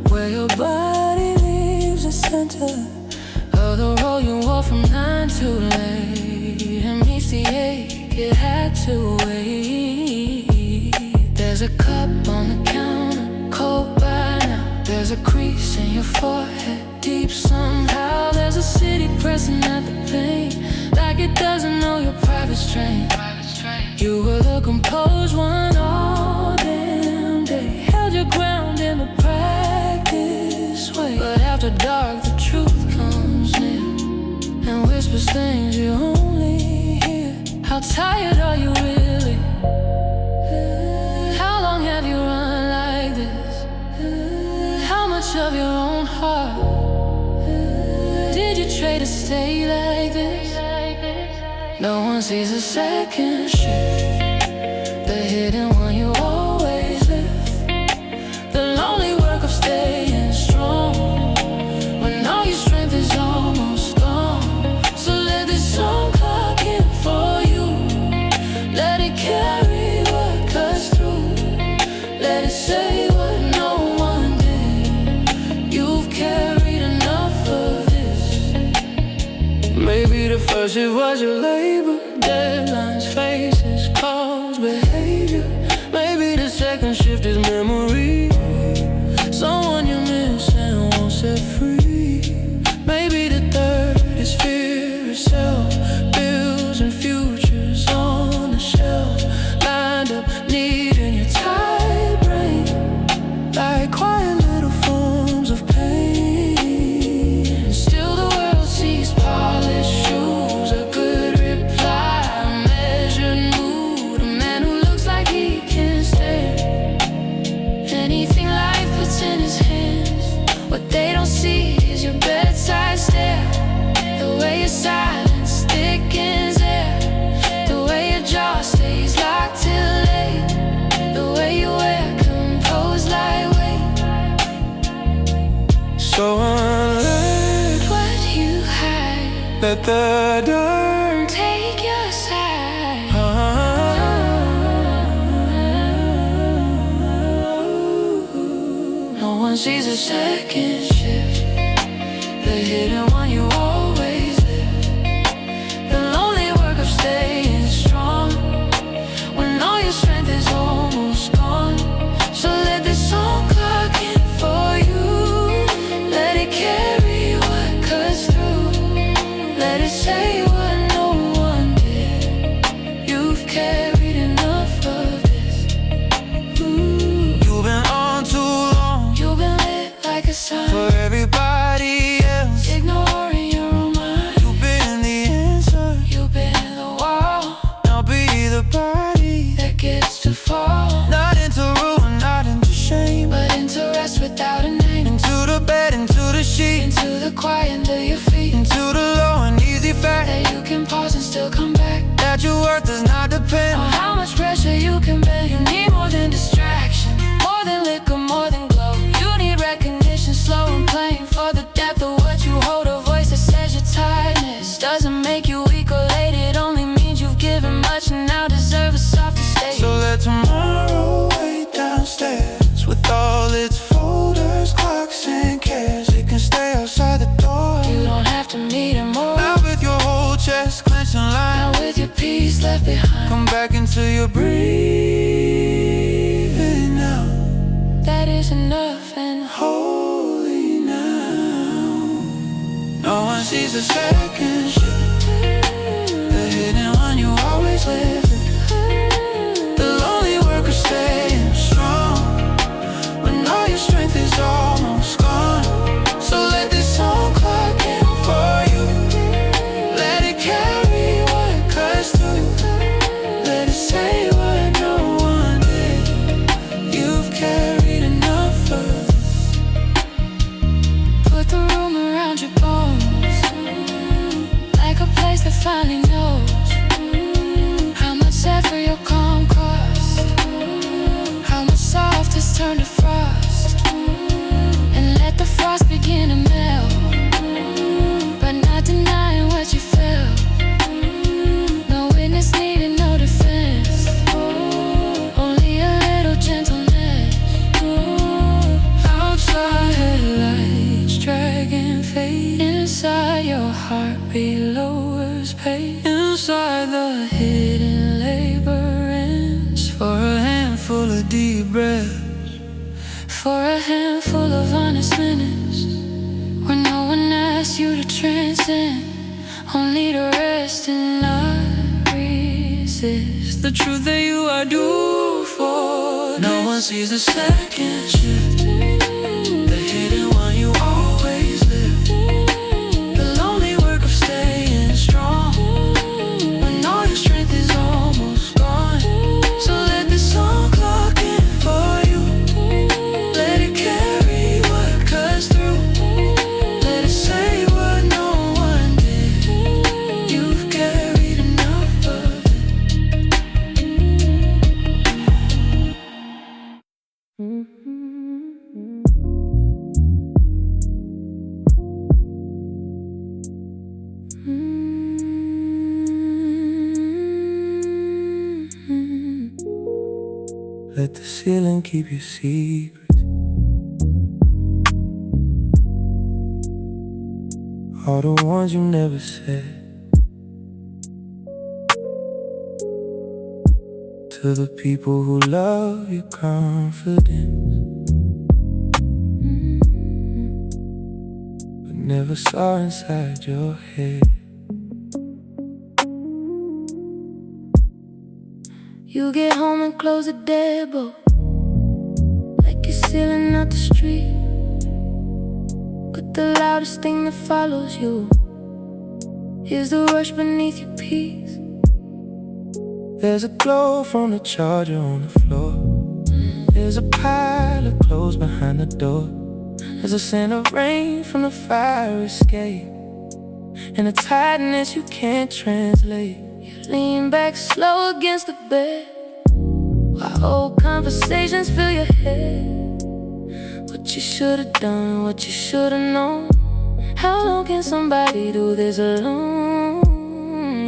where your body leaves the center of the role you wore from 9 to late, and meets the ache it had to wait. There's a cup on the counter, cold by now. There's a crease in your forehead, deep somehow. There's a city pressing at the pain, like it doesn't know your private strain. You were the composed one all damn day, held your ground in the practice way. But after dark the truth comes near and whispers things you only hear. How tired are you really? How long have you run like this? How much of your own heart did you trade to stay like this? No one sees a second shift, the hidden one you always lift, the lonely work of staying strong when all your strength is almost gone. So let this song clock in for you, let it carry what cuts through, let it say what no one did. You've carried enough of this. the first shift was your labor. Deadlines, faces, calls, behavior. Maybe the second shift is memory. Someone you miss and won't set free. Maybe the third is fear itself. Bills and futures on the shelf, lined up neat in your tight brain, like quiet little forms of pain. And still the world sees polished shoes, a good reply, a measured mood, a man who looks like he can stand anything life puts in his hands. What they don't see is your bedside stare, the way your silence thickens air, the way your jaw stays locked till late, the way you wear composed lightweight. So unlearn what you hide, let the dirt take your side. No one sees a second shift, the hidden one you always live, the lonely work of staying strong when all your strength is almost gone. So let this song clock in for you, let it carry what cuts through, let it say what no one did. You've carried enough of this. You've been on too long, you've been lit like a sign for everybody else, ignoring your own mind. You've been the answer, you've been the wall, now be the body that gets to fall. Not into ruin, not into shame, but into rest without a name. Into the bed, into the sheet, into the quiet under your feet, into the low and easy fact that you can pause and still come back, that your worth does not depend on how much pressure you can bear. You need more than distraction, more than liquor, more than glow. You need recognition, slow and plain, for the depth of what you hold. A voice that says your tiredness doesn't make you weak or late, it only means you've given much and now deserve a softer state. So let tomorrow wait downstairs with all its folders, clocks and cares. It can stay outside the door, you don't have to meet it more. Not with your whole chest clenched in line, not with your peace left behind. Come back into your breathing now, that is enough and holy now. No one sees the second shift, the hidden one you always live in, the lonely work of staying strong when all your strength is almost gone. So let this song clock in for you, let it carry what cuts through, let it say what no one did. You've carried enough of this. Put the room around your bones, like a place that finally knows how much effort your calm cost, how much soft has turned to frost. And let the frost begin to melt, but not denying what you felt. No witness needed, no defense, only a little gentleness. Outside headlights dragging fate, inside your heartbeat lowers pace. Inside the hidden labor ends for a handful of deep breaths, for a handful of honest minutes, where no one asks you to transcend, only to rest and not resist the truth that you are due for. No one sees the second shift, the hidden one you always live, the lonely work of staying strong when all your strength is almost gone. So let this song clock in for you, let it carry what cuts through, let it say what no one did. You've carried enough of it. Let the ceiling keep your secrets, all the ones you never said. to the people who love your confidence, but never saw inside your head. You get home and close the deadbolt, like you're sealing out the street. But the loudest thing that follows you is the rush beneath your peace. There's a glow from the charger on the floor. There's a pile of clothes behind the door. There's a scent of rain from the fire escape, and a tightness you can't translate. You lean back slow against the bed, while old conversations fill your head. What you should've done, what you should've known. How long can somebody do this alone?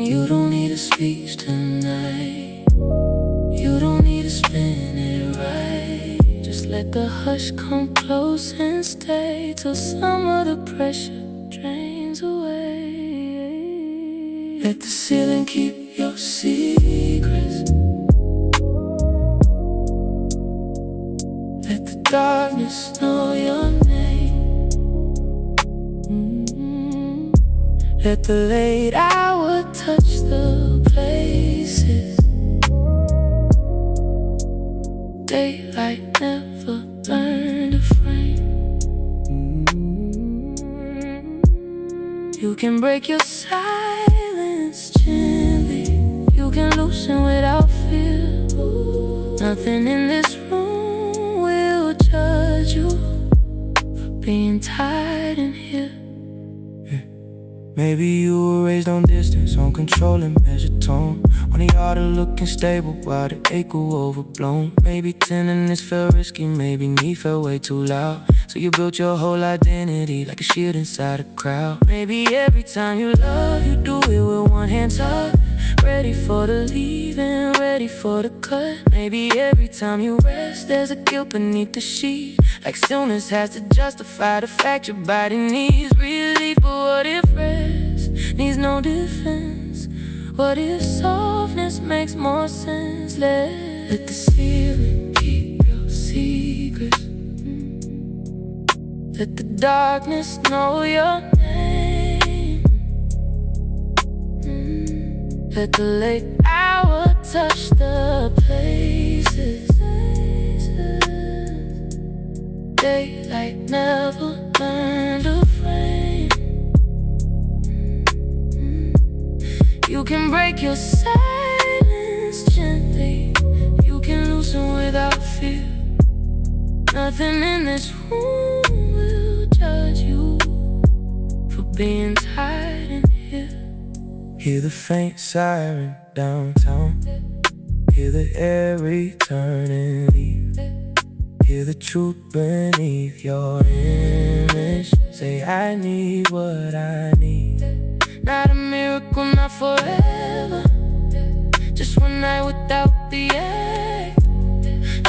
You don't need a speech tonight. You don't need to spin it right. Just let the hush come close and stay till some of the pressure drains away. Let the ceiling keep your secrets. Let the darkness know your name. Let the late hour touch the places daylight never learned to frame. You can break your silence gently. You can loosen without fear. Nothing in this room will judge you for being tired in here. Maybe you were raised on distance, on control and measured tone. On the art of looking stable while the ache grew overblown. Maybe tenderness felt risky, maybe need felt way too loud. So you built your whole identity like a shield inside a crowd. Maybe every time you love, you do it with one hand tucked, ready for the leaving, ready for the cut. Maybe every time you rest, there's a guilt beneath the sheet, like stillness has to justify the fact your body needs relief. But what if rest needs no defense? What if softness makes more sense? Let the ceiling keep your secrets. Let the darkness know your name. Let the late hour touch the places daylight never learned to frame. You can break your silence gently. You can loosen without fear. Nothing in this room will judge you for being tired in here. Hear the faint siren downtown. Hear the air return and leave. Hear the truth beneath your image. Say I need what I need. Not a miracle, not forever. Just one night without the act.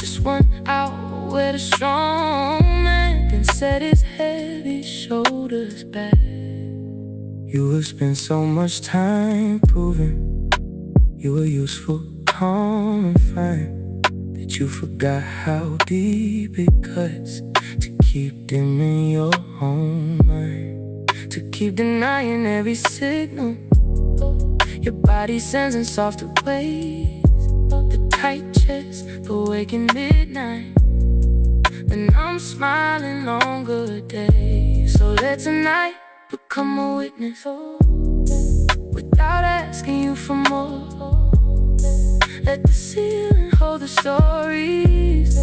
Just one hour where the strong man can set his heavy shoulders back. You have spent so much time proving you were useful, calm and fine, that you forgot how deep it cuts to keep dimming your own mind, to keep denying every signal your body sends in softer ways. The tight chest, the waking midnight, and I'm smiling longer days. So let tonight become a witness without asking you for more. Let the ceiling hold the stories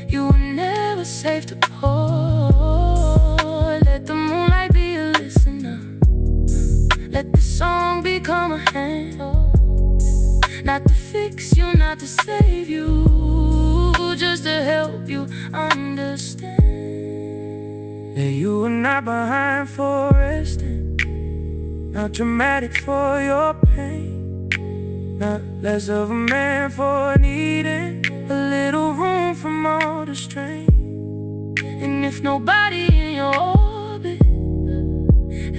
you were never safe to pour. Let the moonlight be a listener. Let the song become a hand, not to fix you, not to save you, just to help you understand that you were not behind for resting, not dramatic for your pain, not less of a man for needing a little room from all the strain. And if nobody in your orbit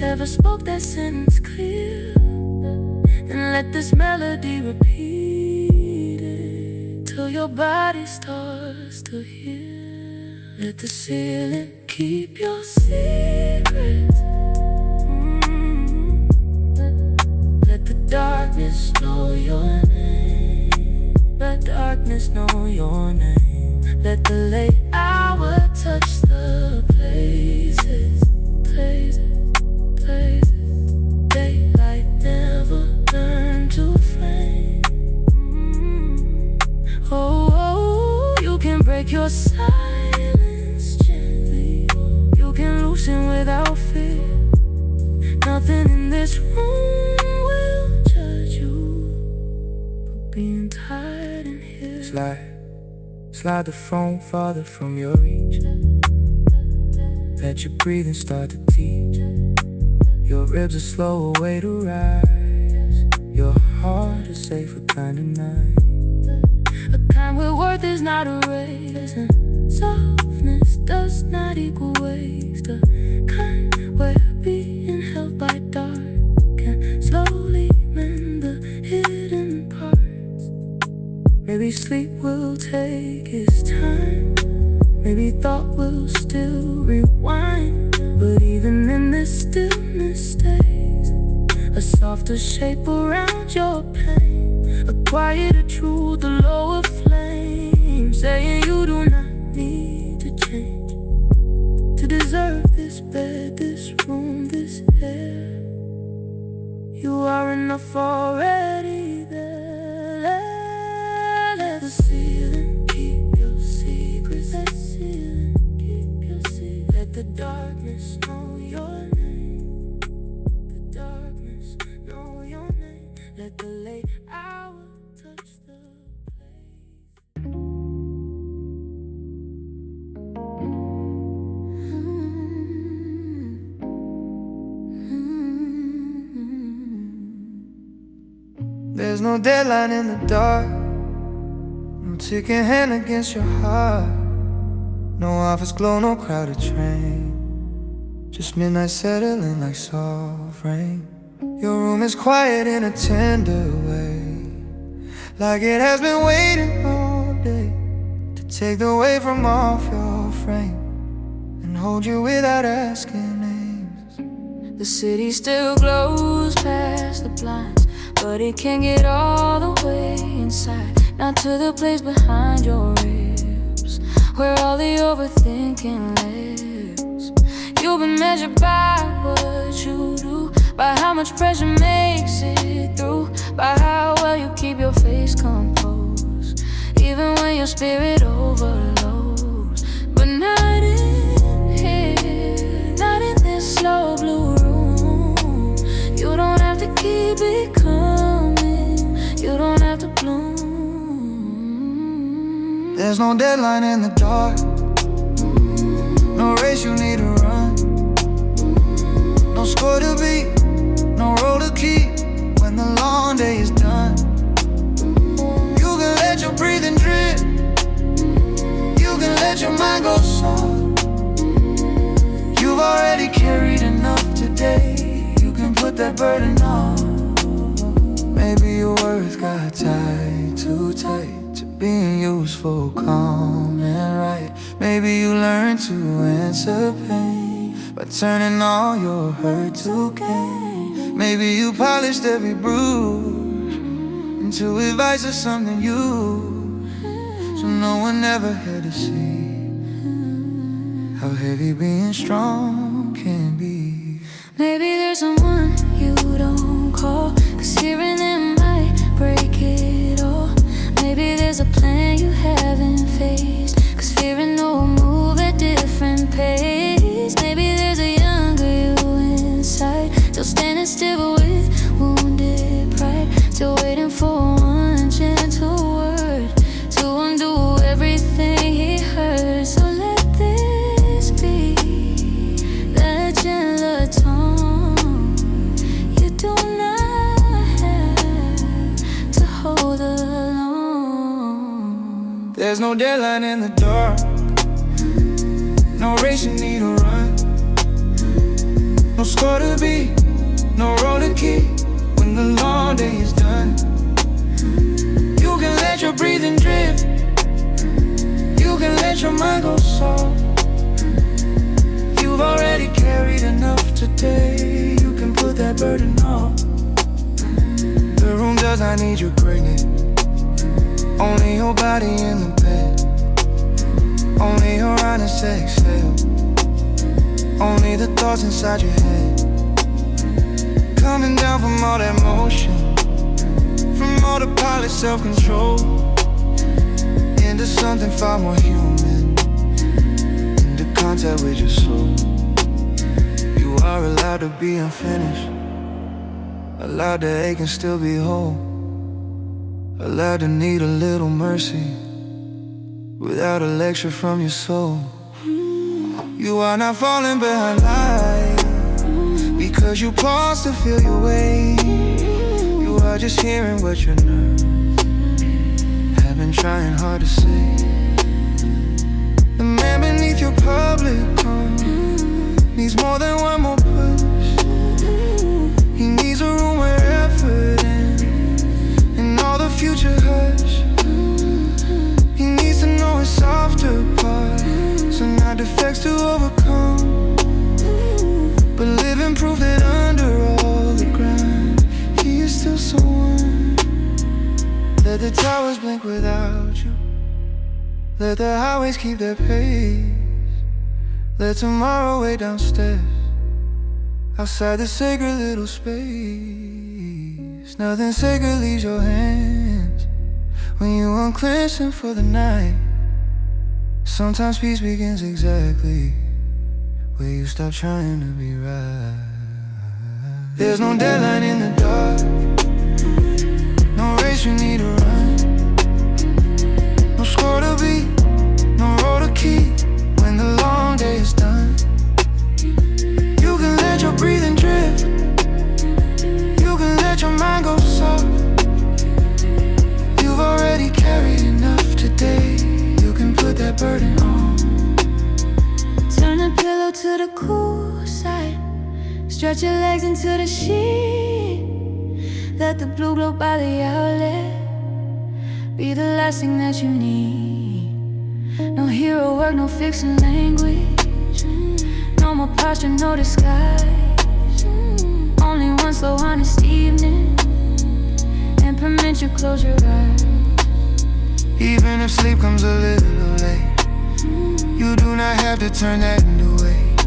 ever spoke that sentence clear, then let this melody repeat it. till your body starts to heal. Let the ceiling keep your secrets. Let the darkness know your name. Let darkness know your name. Let the late hour touch the places, places, places. Daylight never learned to flame. Oh, you can break your silence gently. You can loosen without fear. Nothing in this room will judge you for being tired in here. Slide the phone farther from your reach. Let your breathing start to teach. Your ribs are slow way to rise. Your heart is safer kind of night. A kind where worth is not erased, and softness does not equal waste. A kind where being held by dark can slowly mend the hidden parts. Maybe sleep will take its time. Maybe thought will still rewind. But even in this stillness stays a softer shape around your pain. A quieter truth, a lower flame, saying you do not need to change to deserve this bed, this room, this air. You are enough already there. Let the ceiling keep your secrets. Let the ceiling keep your secrets. Let the darkness know your name. The darkness know your name. Let the late hour touch the place. There's no deadline in the dark, no ticking hand against your heart, no office glow, no crowded train, just midnight settling like soft rain. Your room is quiet in a tender way, like it has been waiting all day to take the weight from off your frame and hold you without asking names. The city still glows past the blinds, but it can't get all the way inside. Not to the place behind your ribs, where all the overthinking lives. You've been measured by what you do, by how much pressure makes it through, by how well you keep your face composed, even when your spirit overloads. But not in here, not in this slow blue room. You don't have to keep it coming, you don't have to bloom. There's no deadline in the dark, no race you need to run, no score to beat, no role to keep when the long day is done. You can let your breathing drip, you can let your mind go soft. You've already carried enough today, you can put that burden off. Maybe your words got tied, too tight to being useful, calm and right. Maybe you learned to answer pain by turning all your hurt to gain. Maybe you polished every bruise into advice or something you, so no one ever had to see how heavy being strong can be. Maybe there's someone you don't call, 'cause hearing them might break it all. Maybe there's a plan you haven't faced, 'cause fearing will move at different pace. Maybe there's a younger you inside, still standing still with wounded pride, still waiting for one gentle word to undo everything he heard. So let this be that gentler tone. You do not have to hold alone. There's no deadline in the dark, no race you need to run, no score to beat, no role to keep when the long day is done. You can let your breathing drift, let your mind go soft. You've already carried enough today. You can put that burden off. The room does not need you pregnant. Only your body in the bed. Only your honest exhale. Only the thoughts inside your head. Coming down from all that motion, from autopilot self-control, into something far more human, into contact with your soul. You are allowed to be unfinished, allowed to ache and still be whole, allowed to need a little mercy without a lecture from your soul. You are not falling behind life because you pause to feel your way. You are just hearing what your nerves have been trying hard to say. The man beneath your public calm needs more than one more push. He needs a room where effort ends and all the future hush. He needs to know his softer parts, so not defects to overcome, but living proof that under all the grind, he is still someone. Let the towers blink without you. Let the highways keep their pace. Let tomorrow wait downstairs, outside the sacred little space. Nothing sacred leaves your hands when you unclench them for the night. Sometimes peace begins exactly where you stop trying to be right. There's no deadline in the dark, no race you need to run, no score to beat, no road to keep when the long day is done. You can let your breathing drift, you can let your mind go soft. You've already carried enough today. You can put that burden on. Turn the pillow to the cool side, stretch your legs into the sheet. Let the blue glow by the outlet be the last thing that you need. No hero work, no fixing language, no more posture, no disguise. Only one slow, honest evening, and permit you close your eyes. Even if sleep comes a little late, you do not have to turn that into weight.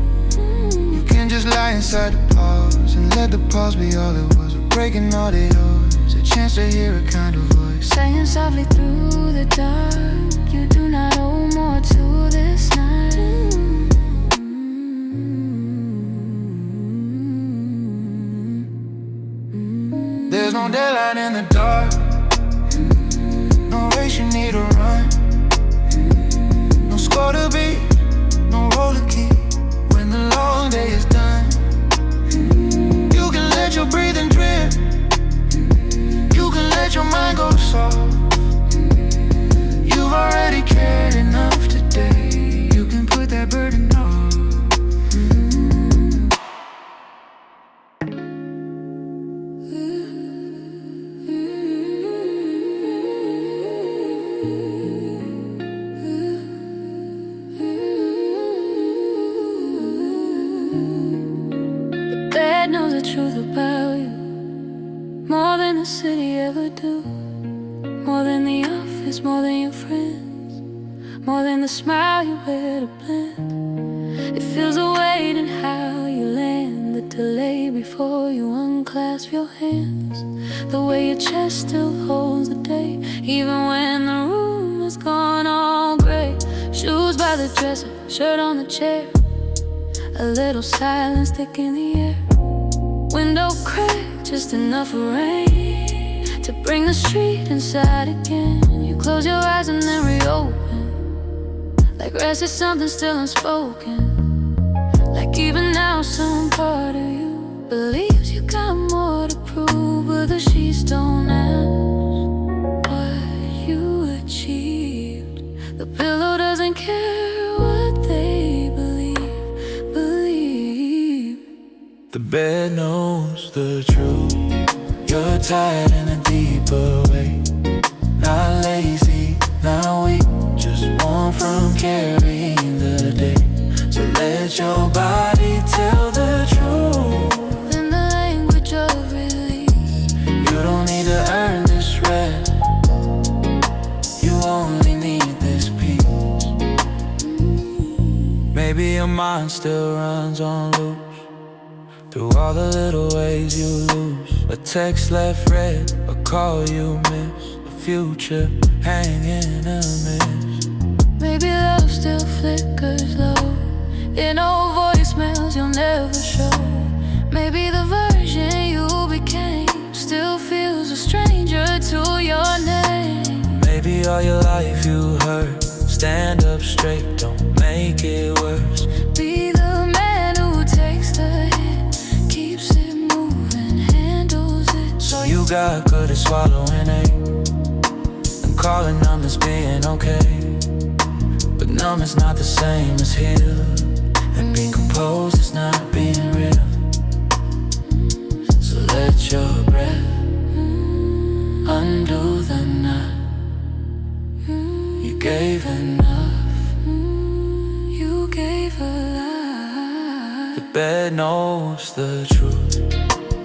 You can just lie inside the pause and let the pause be all it was. We're breaking all the doors, a chance to hear a kind of voice saying softly through the dark, you do not owe more to this night. There's no daylight in the dark, no race you need to run, no score to beat, no roll to keep when the long day is done. You can let your breathing drift, you can let your mind go soft. You've already cared enough today. You can put that burden off. Bed knows the truth about you, more than the city ever do, more than the office, more than your friends, more than the smile you wear to blend. It feels a weight in how you land, the delay before you unclasp your hands, the way your chest still holds the day, even when the room has gone all gray. Shoes by the dresser, shirt on the chair, a little silence thick in the air. Window crack, just enough for rain to bring the street inside again. You close your eyes and then reopen, like rest is something still unspoken. Like even now some part of you believes you got more to prove, but the sheets don't ask what you achieved. The pillow doesn't care what they believe. The bed knows the truth. You're tired in a deeper way, not lazy, not weak, just want want from carrying the day. So let your body tell the truth in the language of release. You don't need to earn this rest. You only need this peace. Maybe your mind still runs on loop through all the little ways you lose. A text left read, a call you miss, a future hanging a miss. Maybe love still flickers low in old voicemails you'll never show. Maybe the version you became still feels a stranger to your name. Maybe all your life you heard, stand up straight, don't make it worse. Be the man who takes the hit, keeps it moving, handles it. So you got good at swallowing ache and calling numb as being okay. But numb is not the same as heal, and being composed is not being real. So let your breath undo the knot. You gave enough, You gave a lot. the bed knows the truth.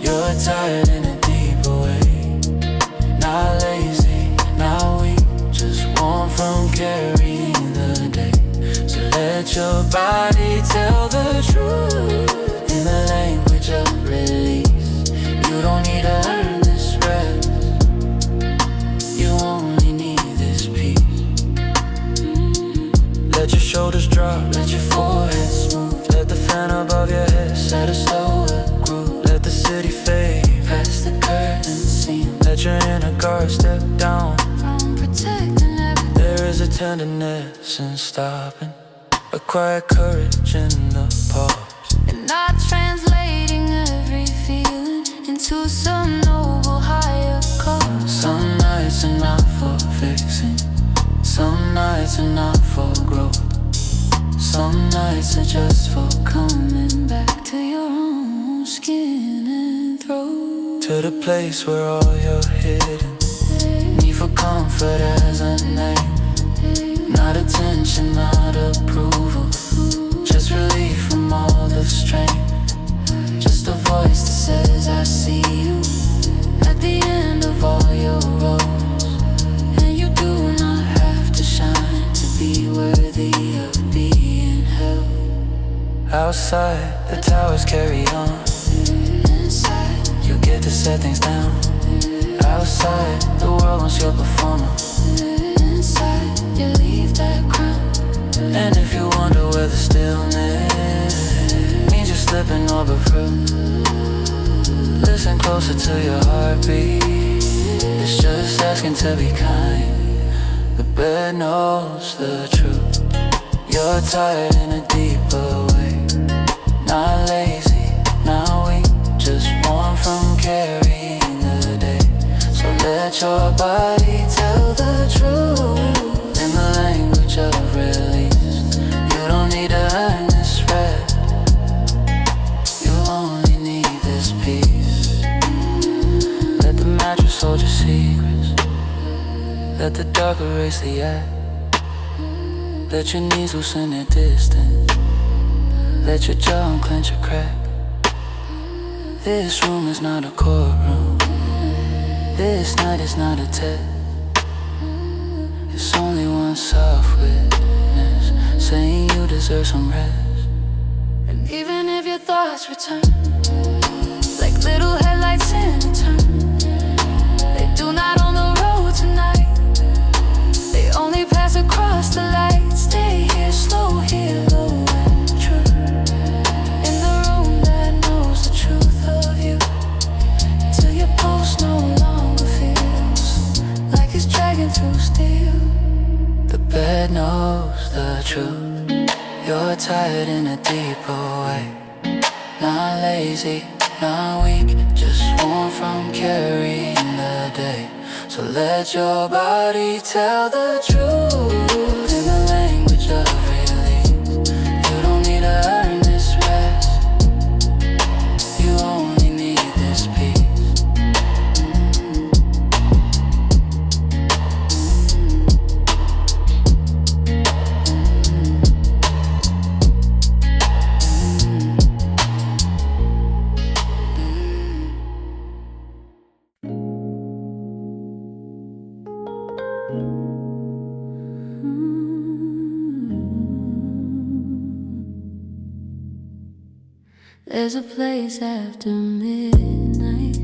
You're tired in a deeper way, not lazy, not weak, just warm from carrying the day. So let your body tell the truth in the language of release. You don't need to earn this rest. You only need this peace. Let your shoulders drop, let your forehead smooth. Let the fan above your head set a slower groove. Let the city fade past the curtain seam. Let your inner guard step down From protecting everything. There is a tenderness in stopping, a quiet courage in the pause, And not translating every feeling into some noble higher cause. Some nights are not for fixing, some nights are not for growth. Some nights are just for Coming back to your own skin and throat. to the place where all you're hidden. Need for comfort as a name, not attention, not approval, just relief from all the strain. Just a voice that says I see you at the end of all your roles. And you do not have to shine to be worthy of being held. Outside, the towers carry on. Inside, You get to set things down. Outside, the world wants your performance. inside, you leave that crown. And if you wonder where the stillness means you're slipping over fruit, listen closer to your heartbeat. It's just asking to be kind. The bed knows the truth. You're tired in a deeper way, not lazy, not weak, just warm from carrying the day. So let your body tell the truth in the language of release. You don't need to earn this rest. You only need this peace. Let the mattress hold your secrets. Let the dark erase the act. Let your knees loosen their distance. Let your jaw unclench a crack. This room is not a courtroom. This night is not a test. It's only one soft witness saying you deserve some rest. And even if your thoughts return like little headlights in a turn, they do not own the road tonight. They only pass across the light. Stay here, slow here, low and true. In the room that knows the truth of you, till your pulse no longer feels like it's dragging through steel. The bed knows the truth. You're tired in a deeper way, not lazy, not weak, just warm from carrying the day. So let your body tell the truth in the language of release. You don't need to earn this rest. You only need this peace. there's a place after midnight,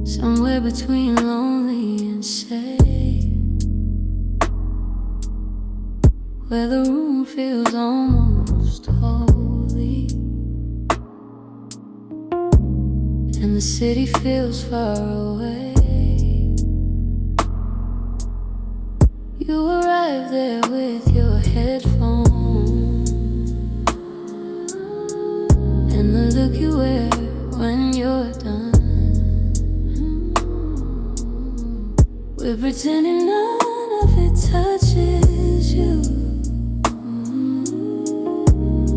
somewhere between lonely and safe, where the room feels almost holy, and the city feels far away. You arrive there with your headphones and the look you wear when you're done. We're pretending none of it touches you,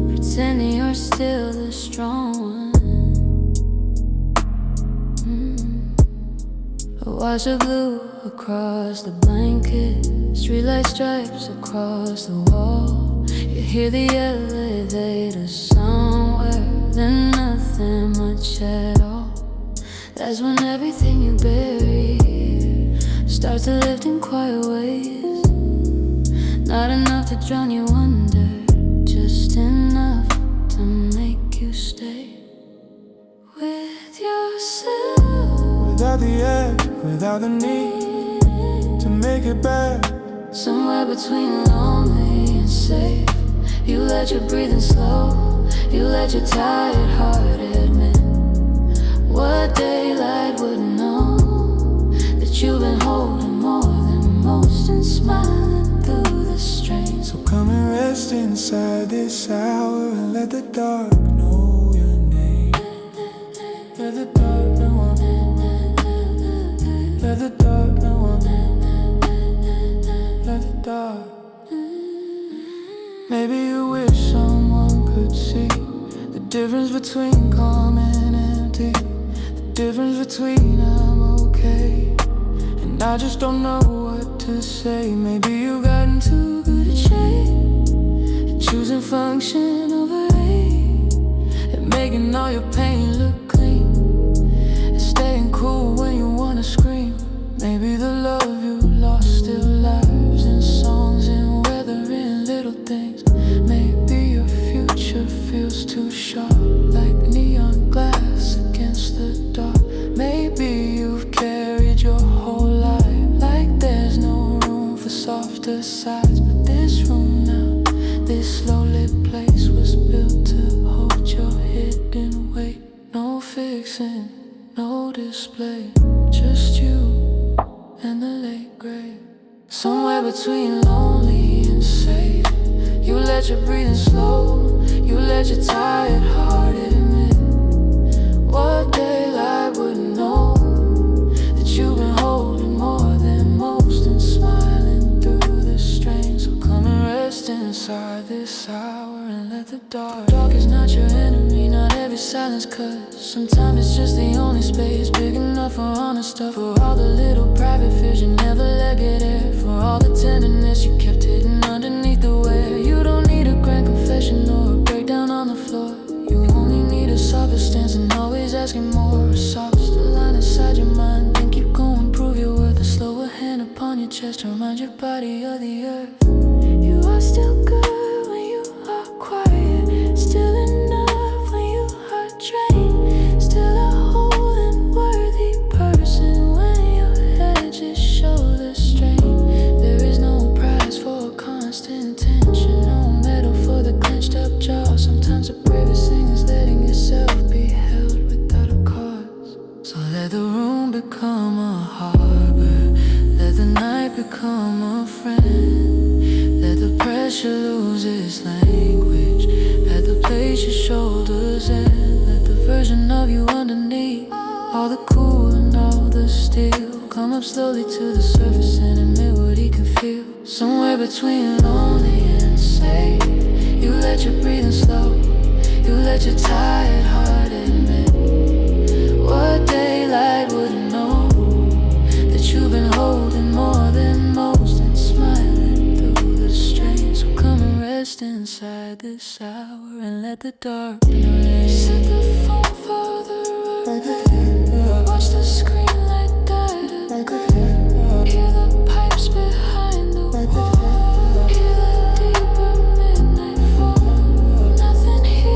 pretending you're still the strong one. A wash of blue across the blanket, streetlight stripes across the wall. You hear the elevator somewhere, then nothing much at all. That's when everything you bury starts to lift in quiet ways. Not enough to drown you under, just enough to make you stay with yourself. Without the edge, without the need to make it back. Somewhere between lonely and safe, you let your breathing slow, you let your tired heart admit what daylight would know, that you've been holding more than most and smiling through the strain. So come and rest inside this hour and let the dark know your name. Let the dark know I'm, let the dark know I'm, let the dark. Maybe you wish someone could see the difference between calm and empty, the difference between I'm okay and I just don't know what to say. Maybe you gotten too good at shape, at choosing function over aid, at making all your pain look clean, and staying cool when you wanna scream. Maybe the love you lost still lives in songs and weather in little things. Maybe your future feels too sharp, like neon glass against the dark. Maybe you've carried your whole life like there's no room for softer sides. But this room now, this low-lit place was built to hold your hidden weight. No fixing, no display, just you and the late grave. Somewhere between lonely and safe, you let your breathing slow, you let your tired heart admit what daylight would know, that you've been holding more than most and smiling through the strain. So come and rest inside this hour and let the dark. Dark is not your enemy, not every silence cuts. Sometimes it's just the only space big enough for honest stuff. For all the little private fears you never let get air, for all the tenderness you kept hidden underneath the wear. You don't need a grand confession or a breakdown on the floor. You only need a softer stance and always asking more. A softer line inside your mind, then keep going, prove your worth. A slower hand upon your chest to remind your body of the earth. You are still good when you are quiet, still enough when you are drained, still a whole and worthy person when your edges show the strain. There is no prize for a constant tension, no medal for the clenched up jaw. Sometimes the bravest thing is letting yourself be held without a cause. So let the room become a harbor, let the night become a friend, let the pressure lose its language, at the place your shoulders end. Let the version of you underneath all the cool and all the steel come up slowly to the surface and admit what he can feel. Somewhere between lonely and safe, you let your breathing slow, you let your tired heart admit what daylight wouldn't know, that you've been holding more than most and smiling through the strain. So come and rest inside this hour and let the dark rain. Set the phone farther away, watch the screen light die to gray, hear the pipes behind the wall, hear the deeper midnight fall. Nothing here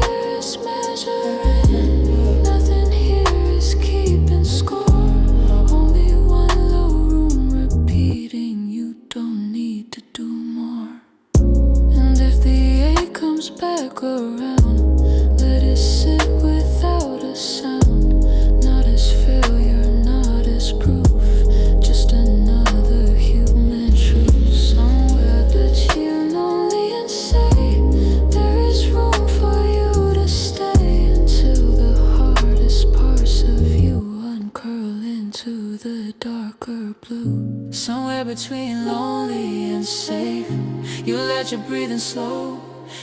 to the darker blue. Somewhere between lonely and safe, you let your breathing slow,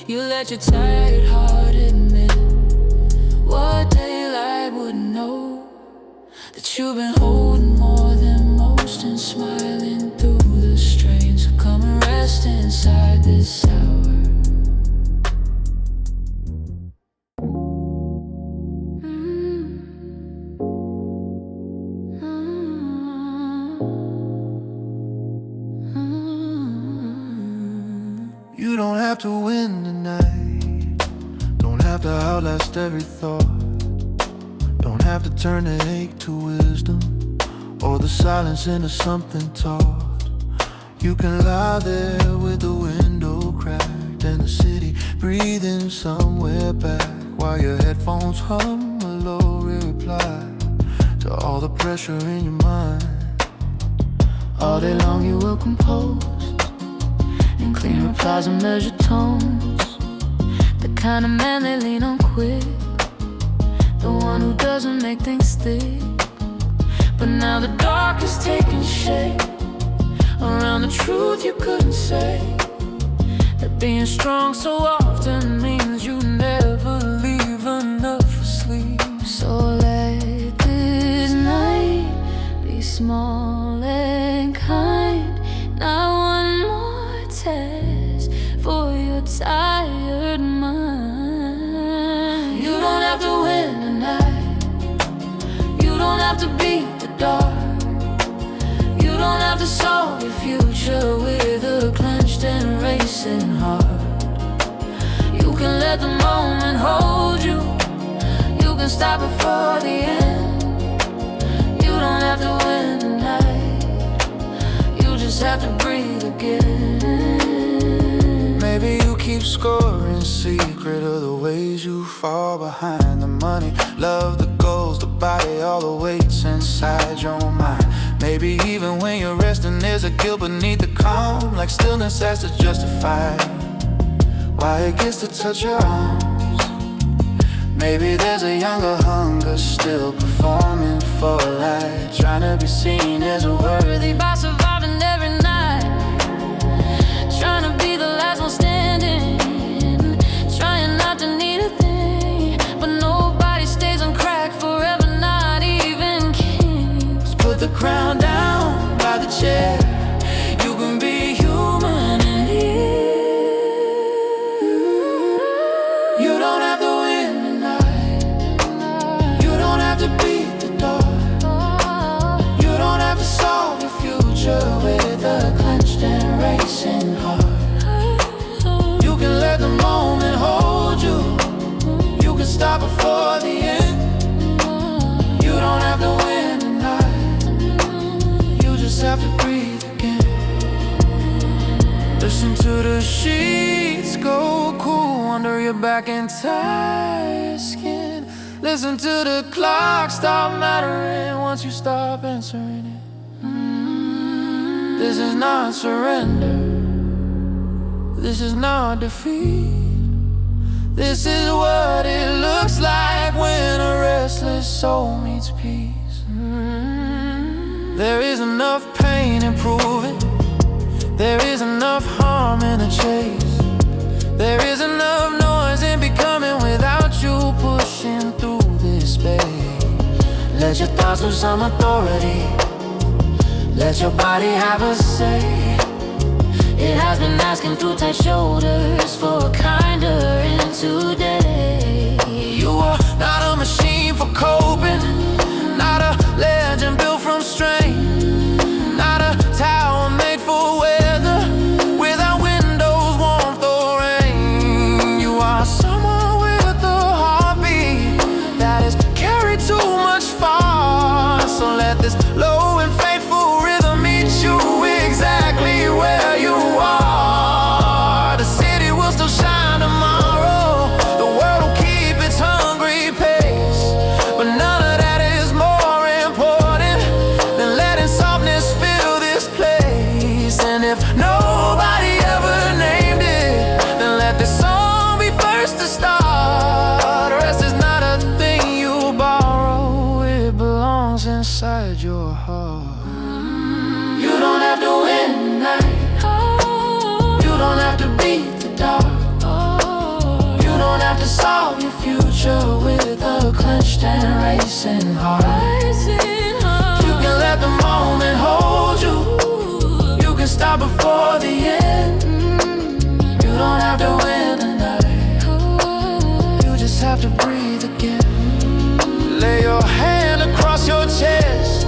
you let your tired heart admit what daylight wouldn't know, that you've been holding more than most and smiling through the strain. So come and rest inside this hour. You don't have to win tonight, don't have to outlast every thought, don't have to turn the hate to wisdom or the silence into something taught. You can lie there with the window cracked and the city breathing somewhere back, while your headphones hum a low reply to all the pressure in your mind. All day long you will compose and clean replies and measured tones, the kind of man they lean on quick, the one who doesn't make things thick. But now the dark is taking shape around the truth you couldn't say, that being strong so often means you never leave enough for sleep. So let this night be small and kind, not one more test for your tired mind. You don't have to win tonight, you don't have to beat the dark, you don't have to solve your future with a clenched and racing heart. You can let the moment hold you, you can stop before the end. You don't have to win tonight, you just have to breathe again. Maybe you keep score in secret of the ways you fall behind, the money, love, the goals, the body, all the weights inside your mind. Maybe even when you're resting, there's a guilt beneath the calm, like stillness has to justify why it gets to touch your arms. Maybe there's a younger hunger still performing for life, trying to be seen as worthy by surviving every night, trying to be the last one standing, trying not to need a thing. But nobody stays on crack forever, not even kings. Put the crown down by the chair, you can be human in here. You don't have to win tonight, you don't have to beat the dark, you don't have to solve your future with a clenched and racing heart. You can let the moment hold you, you can stop before the end. You don't have to win tonight, you just have to breathe again. Listen to the sheets go cool under your back and tired skin. Listen to the clock stop mattering once you stop answering it. This is not surrender, this is not defeat. This is what it looks like when a restless soul meets peace. There is enough pain in proving, there is enough harm in the chase, there is enough noise in becoming without you pushing through this space. Let your thoughts lose some authority, let your body have a say. It has been asking through tight shoulders for a kinder end today. You are not a machine for coping, not a legend built from strain, not a tower made for weather without windows, warmth or rain. You are someone with a heartbeat that is carried too much far. So let this low and faithful rhythm meet you exactly where you are. The city will still shine tomorrow, the world inside your heart. You don't have to win tonight. You don't have to beat the dark. You don't have to solve your future with a clenched and racing heart. You can let the moment hold you. You can stop before the end. You don't have to win tonight. You just have to breathe again. Lay your hand across your chest.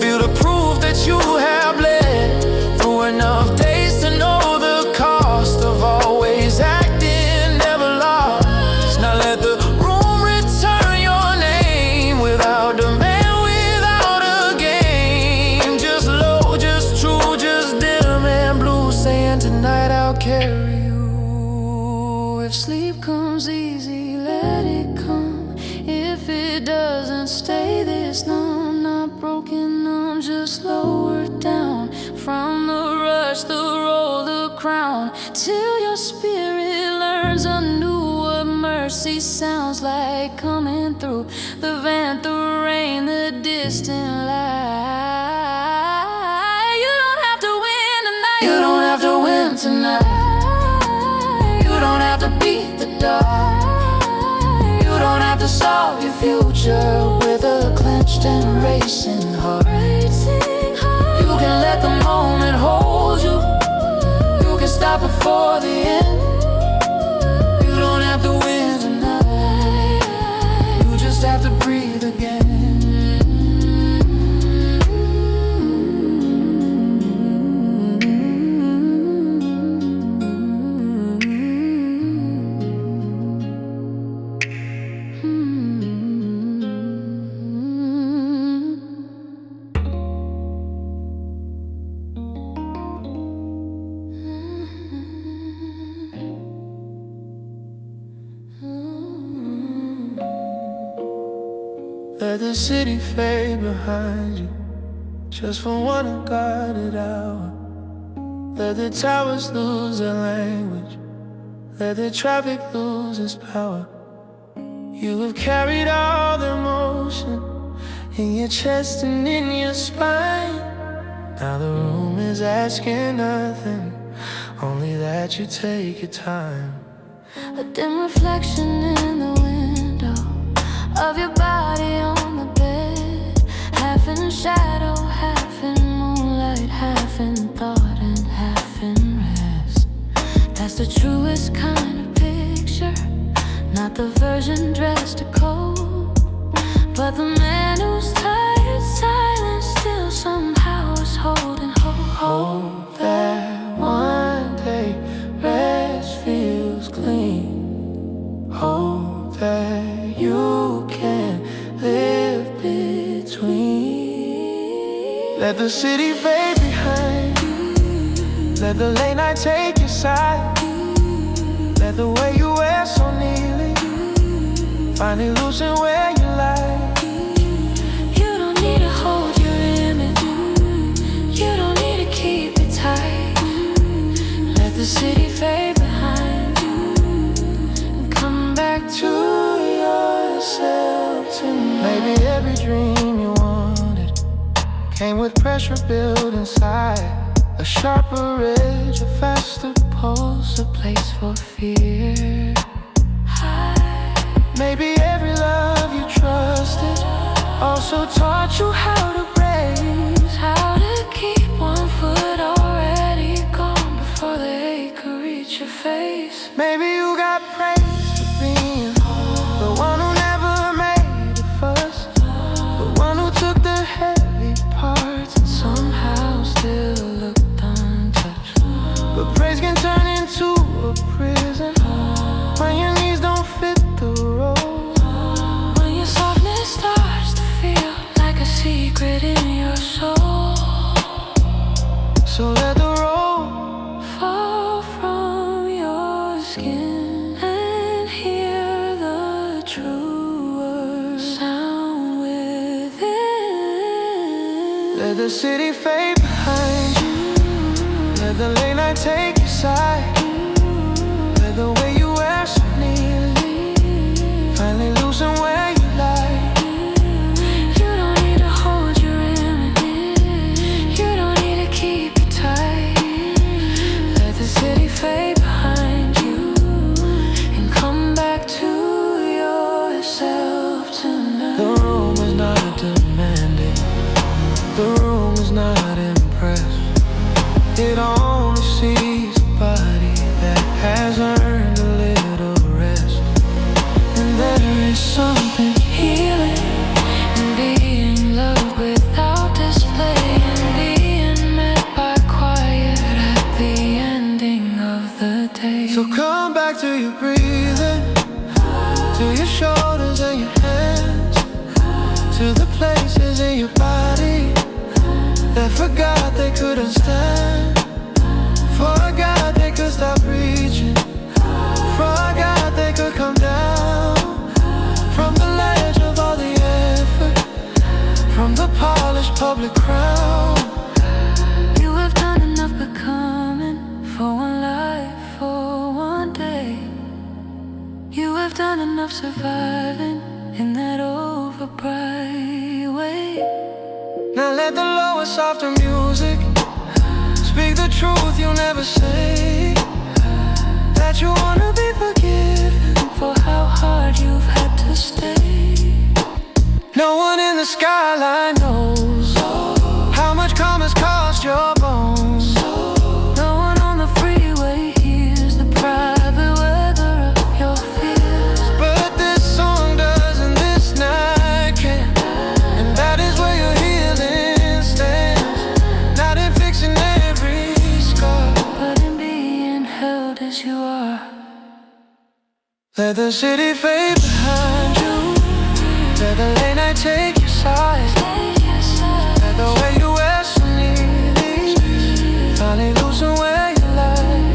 Feel the proof that you have bled through enough days to know the cost of always acting, never lost. Now let the room return your name without demand, without a game. Just low, just true, just dim and blue, saying tonight I'll carry you. If sleep comes easy, let it come. If it doesn't, stay this numb. Not broken, I'm just lowered down from the rush, the roll, the crown, till your spirit learns anew what mercy sounds like, coming through the vent, the rain, the distant light. You don't have to win tonight. You don't have to win tonight. You don't have to beat the dark. You don't have to solve your future with a clenched and racing heart. You can let the moment hold you. You can stop before the end. You don't have to win tonight. You just have to breathe again. Let the city fade behind you, just for one unguarded hour. Let the towers lose their language, let the traffic lose its power. You have carried all the emotion in your chest and in your spine. Now the room is asking nothing, only that you take your time. A dim reflection in the window of your body on the bed, half in shadow, half in moonlight, half in thought and half in rest. That's the truest kind of picture, not the version dressed to cope, but the man whose tired silence still somehow is holding hope. Hope that one day rest feels clean. Hope that you can live between. Let the city fade behind you. Let the late night take your side. Let the way you wear so neatly finally loosen where you lie. You don't need to hold your image. You don't need to keep it tight. Let the city fade behind you and come back to yourself tonight. Maybe every dream you wanted came with pressure built inside. A sharper edge, a faster pulse, a place for fear. Maybe every love you trusted also taught you how to brace, How to keep one foot already gone before the ache could reach your face. Maybe you got praise for being the one who never made a fuss, the one who took the heavy parts and Somehow still looked untouched. but praise can turn into a prison when your knees don't fit the road. When your softness starts to feel like a secret in your soul, So let the road fall from your skin and hear the truer sound within. let the city fade behind you. Let the late night take your side. Let the way you wear so neatly finally loosen where you lie. You don't need to hold The room is not impressed. It only sees a body that has earned a little rest. And there is something healing in being loved without display, and being met by quiet at the ending of the day. So come back to your breathing, to your shoulders and your hands, to the places in your body that forgot they couldn't stand, forgot they could stop reaching, forgot they could come down from the ledge of all the effort, from the polished public crown. You have done enough becoming for one life, for one day. You have done enough surviving in that overbright way. Now let the lower, softer music speak the truth you'll never say, that you wanna be forgiven For how hard you've had to stay. No one in the skyline knows how much karma's cost your bones. No one on the freeway hears the private weather of your fears. But this song does and this night can, and that is where your healing stands. Not in fixing every scar, But in being held as you are. let the city fade behind you, let the late night take your side, let the way you wear so neatly finally loosen where you lie.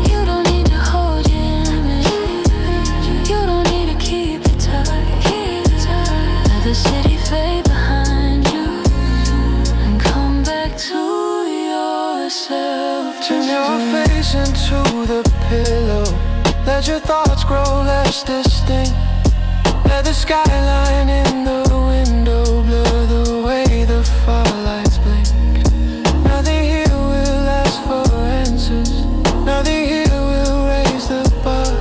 You don't need to hold your image, you don't need to keep it tight. Let the city fade behind you and come back to yourself. Turn your face into the pillow, let your thoughts grow less distinct. Let the skyline in the window blur the way the far lights blink. Nothing here will ask for answers, nothing here will raise the bar.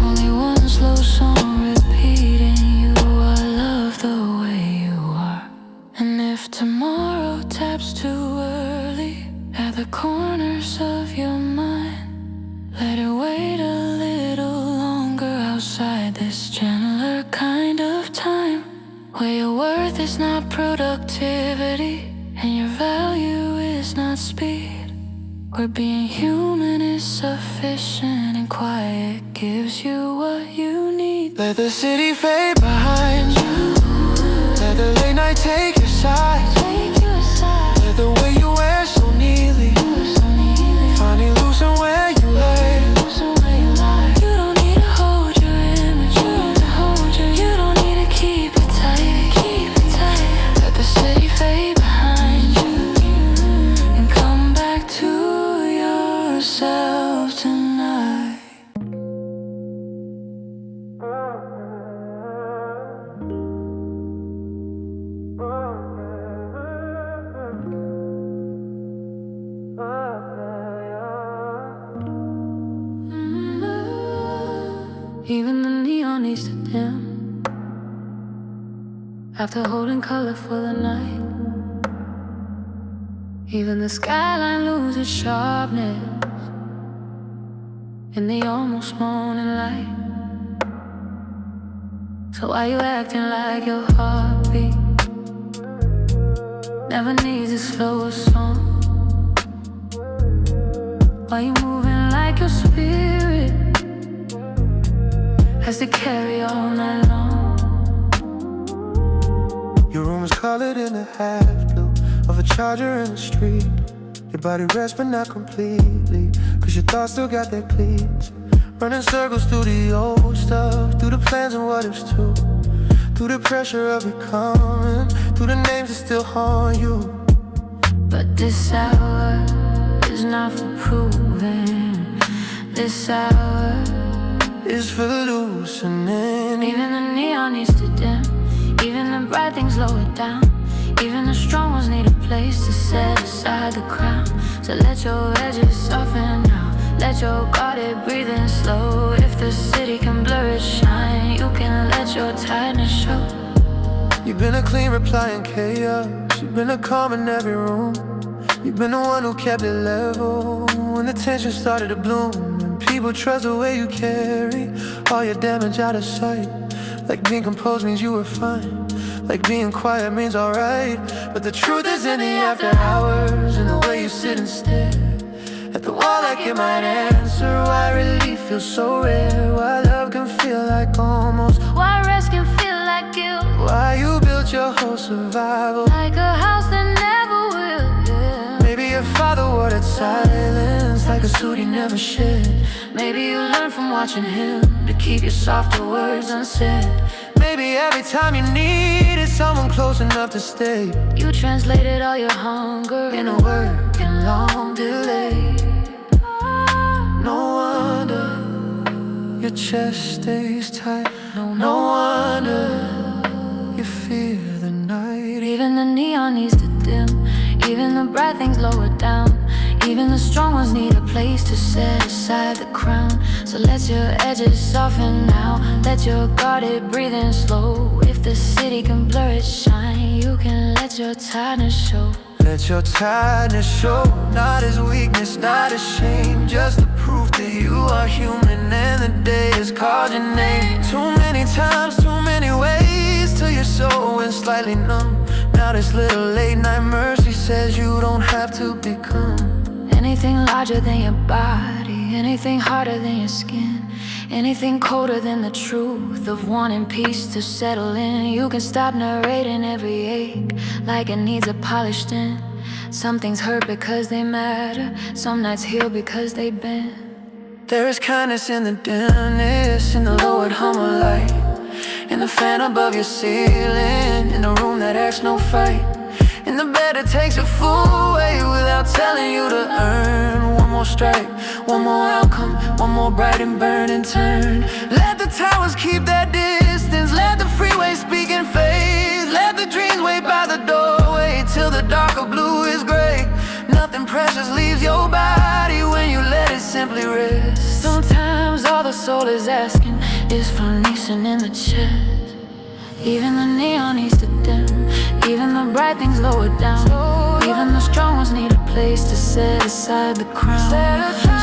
Only one slow song repeating, you are loved the way you are. And if tomorrow taps too early at the corners of your mind, let it wait a little longer outside this gentler kind of time, where your worth is not productivity and your value is not speed, where being human is sufficient and quiet gives you what you need. Let the city fade behind you, let the late night take your side, let the way you wear so neatly finally loosen where you lay. You don't need to hold your image, you don't need to keep it tight. Let the city fade behind you and come back to yourself tonight. Even the neon needs to dim after holding color for the night. Even the skyline loses sharpness in the almost morning light. So why you acting like your heartbeat never needs a slower song? Why you moving like your spirit has to carry all night long? Your room is colored in the half blue of a charger in the street. Your body rests but not completely, cause your thoughts still got their cleats. Running circles through the old stuff, through the plans and what ifs too, through the pressure of becoming, through the names that still haunt you. But this hour is not for proving. This hour is for loosening. even the neon needs to dim, even the bright things lower it down. Even the strong ones need a place to set aside the crown. So let your edges soften now, let your guarded breathing slow. If the city can blur its shine, you can let your tiredness show. You've been a clean reply in chaos. You've been a calm in every room. You've been the one who kept it level when the tension started to bloom. And people trust the way you carry all your damage out of sight. Like being composed means you were fine, like being quiet means alright. But the truth is in the after hours, in the way you sit and stare at the wall like it might answer. Why relief feels so rare, why love can feel like almost, Why rest can feel like guilt, why you built your whole survival like a house that never will, yeah. Maybe your father worded silence like a suit he never shed. Maybe you learn from watching him to keep your softer words unsaid. Maybe every time you needed someone close enough to stay, You translated all your hunger in a work and long delay. No wonder your chest stays tight. No wonder you fear the night. Even the neon needs to dim, even the bright things lower down. Even the strong ones need a place to set aside the crown. So let your edges soften now, let your guarded breathing slow. If the city can blur its shine, you can let your tiredness show. Let your tiredness show, not as weakness, not as shame, just the proof that you are human and the day has called your name. Too many times, too many ways till your soul went slightly numb. Now this little late night mercy says you don't have to become Anything larger than your body, anything harder than your skin, anything colder than the truth of wanting peace to settle in. You can stop narrating every ache like it needs a polished in. Some things hurt because they matter, some nights heal because they bend. There is kindness in the dimness, in the lowered hum of light, in the fan above your ceiling, in the room that asks no fight, in the bed that takes a full weight without telling you to earn one more strike, one more outcome, one more bright and burning turn. Let the towers keep that distance, let the freeway speak in faith, let the dreams wait by the doorway till the darker blue is gray. Nothing precious leaves your body when you let it simply rest. Sometimes all the soul is asking is for Nissan in the chest. Even the neon needs to dim, even the bright things lower down. Even the strong ones need a place to set aside the crown.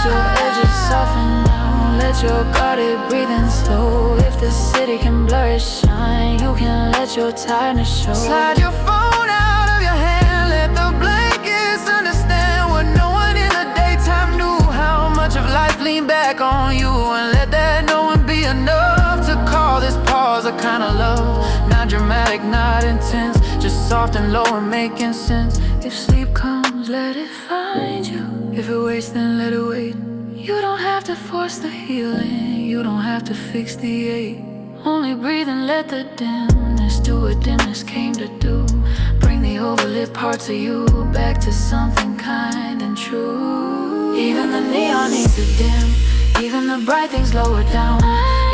So edges soften now, let your guarded breathing slow. If the city can blur its shine, you can let your tiredness show. Slide your phone out of your hand, let the blankets understand what no one in the daytime knew. How much of life leaned back on you, and let that knowing be enough to call this pause a kind of love. Not dramatic, not intense, just soft and low and making sense. If sleep comes, let it find you. If it waits, then let it wait. You don't have to force the healing, you don't have to fix the ache. Only breathe and let the dimness do what dimness came to do. Bring the overlit parts of you back to something kind and true. Even the neon needs to dim, even the bright things lower down.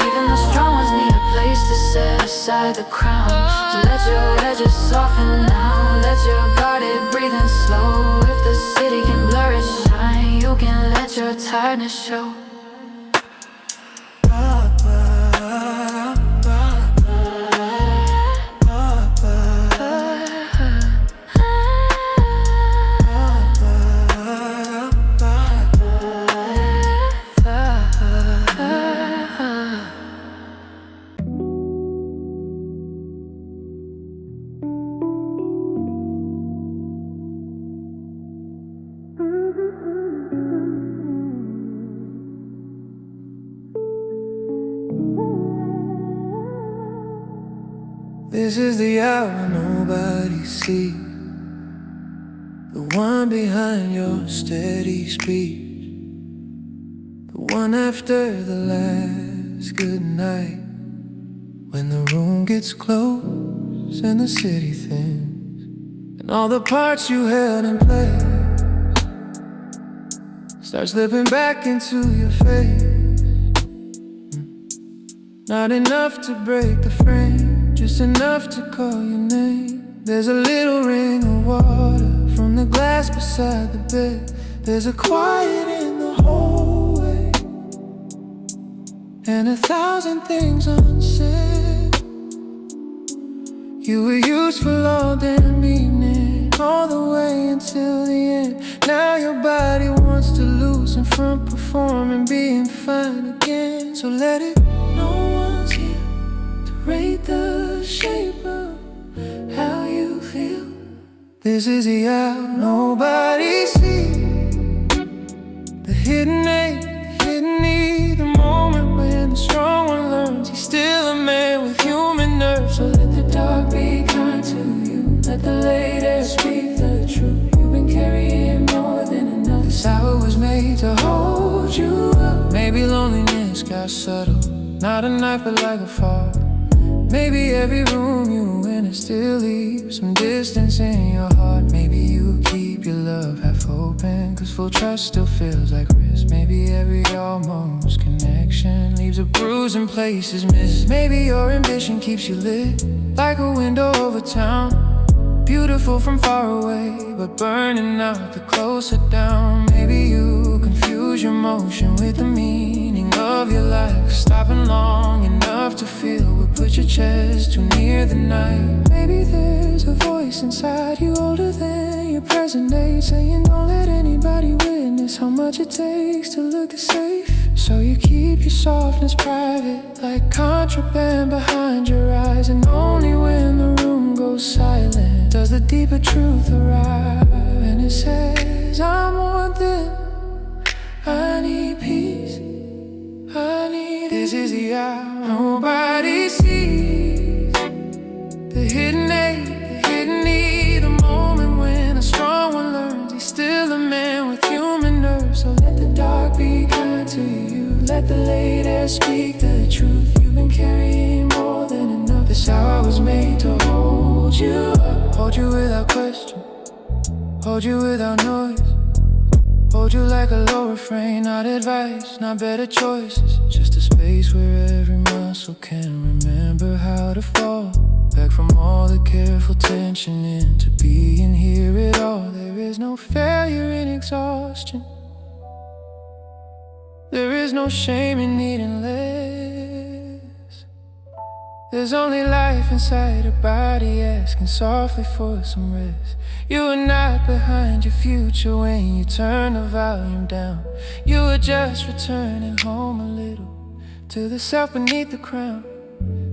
Even the strong ones need a place to set aside the crown. So let your edges soften now, let your guarded breathing slow. If the city can blur its shine, you can let your tiredness show. This is the hour nobody sees, the one behind your steady speech, the one after the last good night, when the room gets close and the city thins, and all the parts you held in place start slipping back into your face. Not enough to break the frame, just enough to call your name. There's a little ring of water from the glass beside the bed. There's a quiet in the hallway, and 1,000 things unsaid. You were useful all damn evening, all the way until the end. Now your body wants to loosen from performing, being fine again. So let it, no one's here to rate the shape of how you feel. This is the hour nobody sees, the hidden ache, the hidden need, the moment when the strong one learns he's still a man with human nerves. So let the dark be kind to you, let the light air speak the truth. You've been carrying more than enough. This hour was made to hold you up. Maybe loneliness got subtle, not a knife but like a fall. Maybe every room you enter still leaves some distance in your heart. Maybe you keep your love half open, cause full trust still feels like risk. Maybe every almost connection leaves a bruise in places missed. Maybe your ambition keeps you lit like a window over town, beautiful from far away, but burning out the closer down. Maybe you confuse your motion with the meaning of your life, stopping long enough to feel what put your chest too near the night. Maybe there's a voice inside you older than your present age, saying don't let anybody witness how much it takes to look safe. So you keep your softness private, like contraband behind your eyes. And only when the room goes silent does the deeper truth arrive. And it says, I'm more than I need peace, I need. This is the hour nobody sees, the hidden ache, the hidden need, the moment when a strong one learns he's still a man with human nerves. So let the dark be kind to you, let the light air speak the truth. You've been carrying more than enough. This hour was made to hold you up, hold you without question, hold you without noise, hold you like a low refrain. Not advice, not better choices, just a space where every muscle can remember how to fall back from all the careful tension into being here at all. There is no failure in exhaustion, there is no shame in needing less. There's only life inside a body asking softly for some rest. You are not behind your future when you turn the volume down. You are just returning home a little to the self beneath the crown,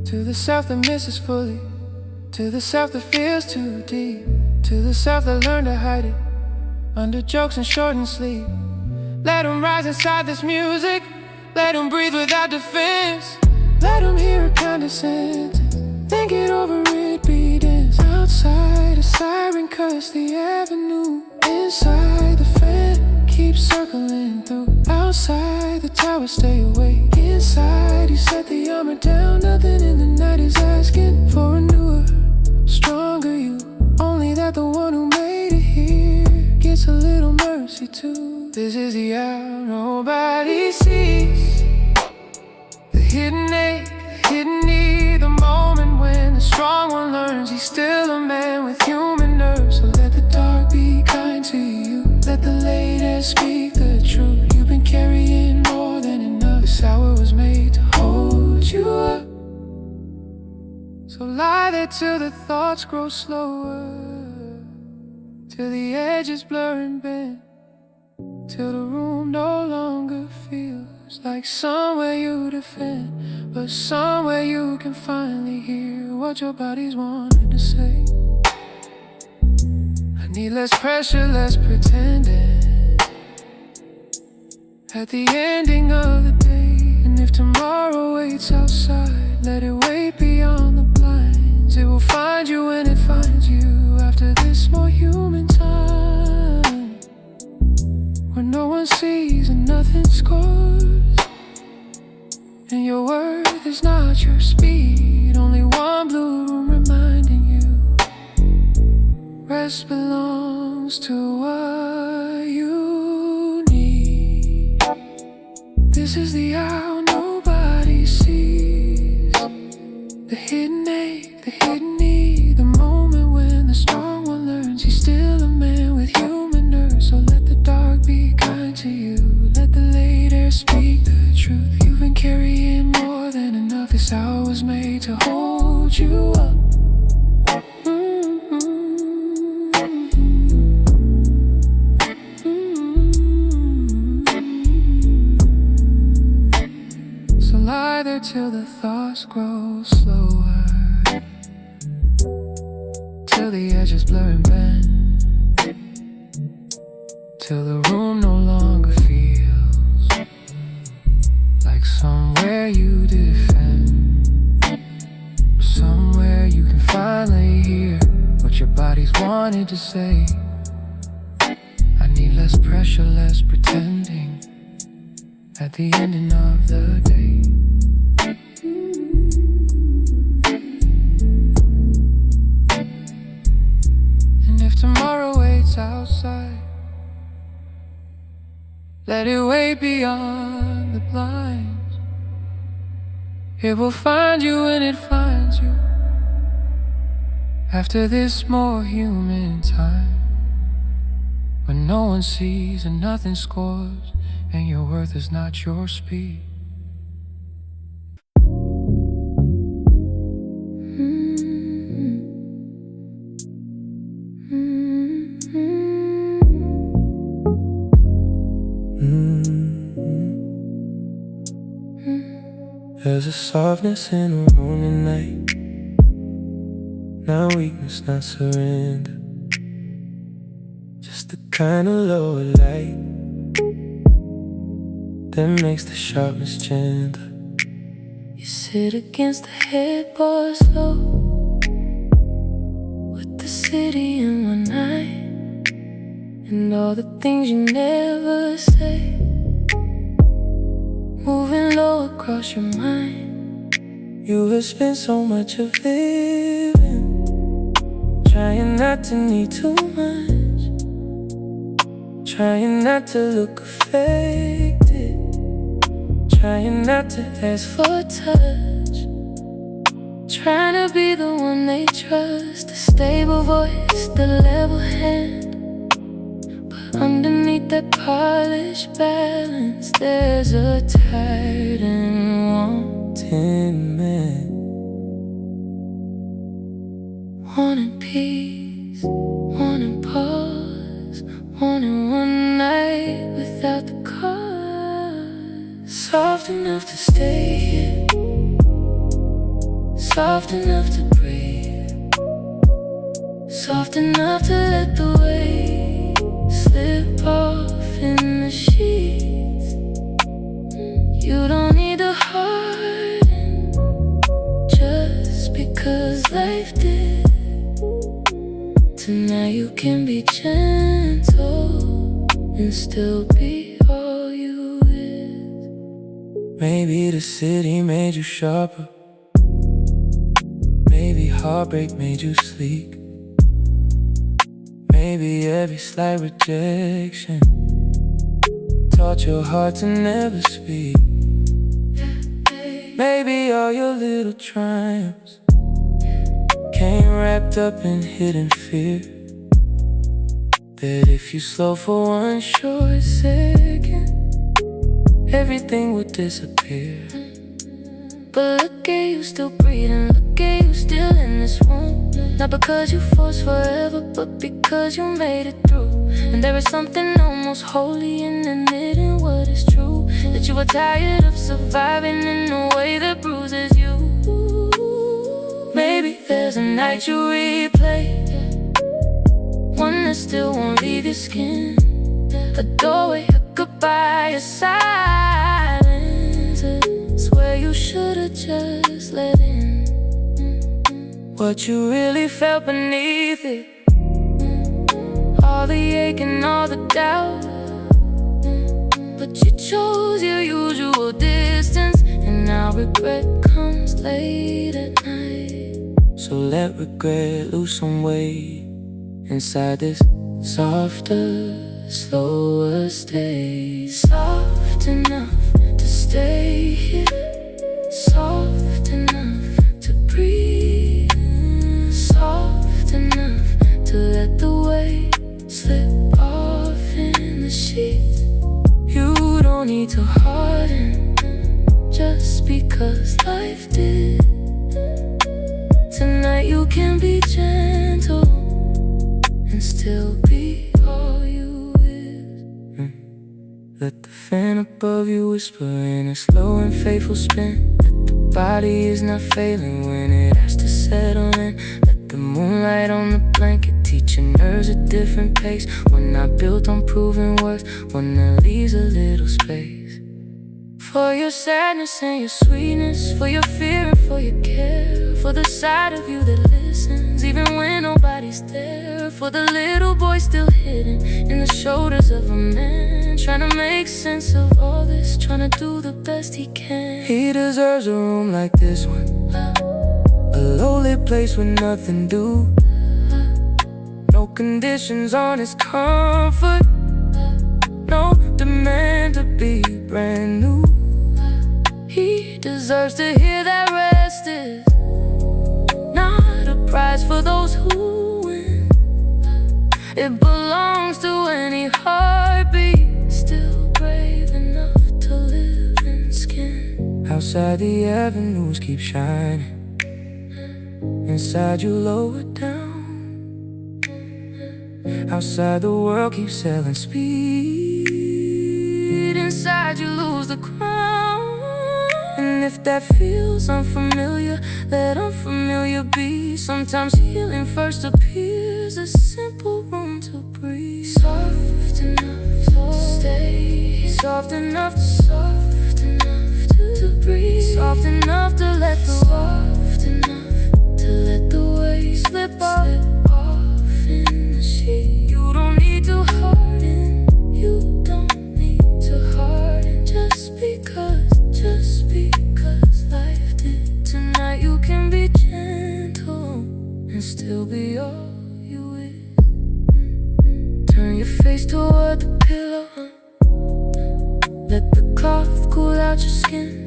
to the self that misses fully, to the self that feels too deep, to the self that learned to hide it under jokes and shortened sleep. Let him rise inside this music, let him breathe without defense. Let him hear a kind of sentence, think it over, it be dense. Outside a siren cuts the avenue, inside the fan keeps circling through. Outside the tower stay awake, inside you set the armor down. Nothing in the night is asking for a newer, stronger you. Only that the one who made it here gets a little mercy too. This is the hour nobody sees, the hidden ache, the hidden need, the moment when the strong one learns he's still a man with human nerves. So let the dark be kind to you, let the light air speak the truth. You've been carrying more than enough. This hour was made to hold you up. So lie there till the thoughts grow slower, till the edges blur and bend, till the room no longer feels like somewhere you defend, but somewhere you can finally hear what your body's wanting to say. I need less pressure, less pretending at the ending of the day. And if tomorrow waits outside, let it wait beyond the blinds. It will find you when it finds you, after this more human time, where no one sees and nothing scores, and your worth is not your speed. Only one blue room reminding you rest belongs to what you need. This is the hour nobody sees, the hidden ache, the hidden need, the moment when the strong one learns he's still a man with human nerves. So let the dark be kind to you, let the light air speak the truth. You've been carrying more than enough. This hour was made to hold you up. till the thoughts grow slower, till the edges blur and bend, till the room no longer feels like somewhere you defend, or somewhere you can finally hear what your body's wanted to say. I need less pressure, less pretending at the ending of the day. And if tomorrow waits outside, let it wait beyond the blinds. It will find you when it finds you. After this more human time, when no one sees and nothing scores, and your worth is not your speed. There's a softness in a room tonight, not weakness, not surrender, just the kind of lower light that makes the sharpness gentle. You sit against the headboard slow, with the city in one eye, and all the things you never say moving low across your mind. You have spent so much of living trying not to need too much, trying not to look affected, trying not to ask for touch, trying to be the one they trust, the stable voice, the level hand. But underneath that polished balance, there's a tired and wanting man, wanting peace, wanting pause, wanting one night without the cause. Soft enough to stay here, soft enough to breathe, soft enough to let the weight slip off in the sheets. You don't need to harden just because life did. Tonight you can be gentle and still be all you is. Maybe the city made you sharper, maybe heartbreak made you sleek, maybe every slight rejection taught your heart to never speak. Maybe all your little triumphs came wrapped up in hidden fear, that if you slow for one short second, everything would disappear. But look at you still breathing, look at you still in this room. Not because you forced forever, but because you made it through. And there is something almost holy in admitting what is true, that you were tired of surviving in a way that bruises you. Maybe there's a night you replay, one that still won't leave your skin, a doorway, a goodbye, a silence. It's where you should've just let in what you really felt beneath it, all the ache and all the doubt. But you chose your usual distance, and now regret comes late at night. So let regret lose some weight inside this softer, slower state. Soft enough to stay here, soft enough to breathe, soft enough to let the weight slip off in the sheets. You don't need to harden just because life did. Tonight you can be gentle and still be all you is. Let the fan above you whisper in a slow and faithful spin. Let the body is not failing when it has to settle in. Let the moonlight on the blanket teach your nerves a different pace. We're not built on proving worth, one that leaves a little space for your sadness and your sweetness, for your fear and for your care, for the side of you that listens even when nobody's there, for the little boy still hidden in the shoulders of a man, trying to make sense of all this, trying to do the best he can. He deserves a room like this one, a lowly place with nothing due, no conditions on his comfort, no demand to be brand new. He deserves to hear that rest is not a prize for those who win. It belongs to any heartbeat still brave enough to live in skin. Outside the avenues keep shining, inside you lower down. Outside the world keeps selling speed, inside you lose the crown. And if that feels unfamiliar, let unfamiliar be. Sometimes healing first appears a simple room to breathe. Soft enough to stay, soft enough to, soft enough to breathe, soft enough to let the, soft enough to let the waves slip off in the sheet. You don't need to harden, you don't need to harden just because life did. Tonight you can be gentle and still be all you is. Turn your face toward the pillow, let the cloth cool out your skin.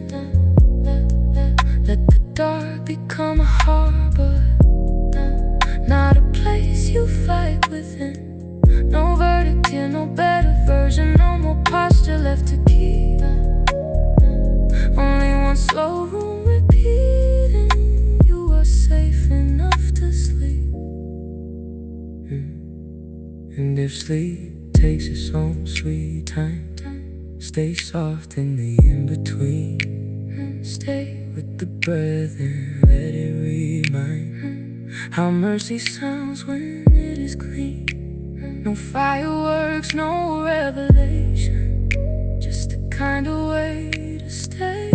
Let the dark become a harbor, not a place you fight within. No verdict here, no better version, no more posture left to keep. Only one slow room repeating, you are safe enough to sleep. And if sleep takes its own sweet time, stay soft in the in-between. Stay with the breath and let it remind how mercy sounds when it is clean. No fireworks, no revelation, just the kind of way to stay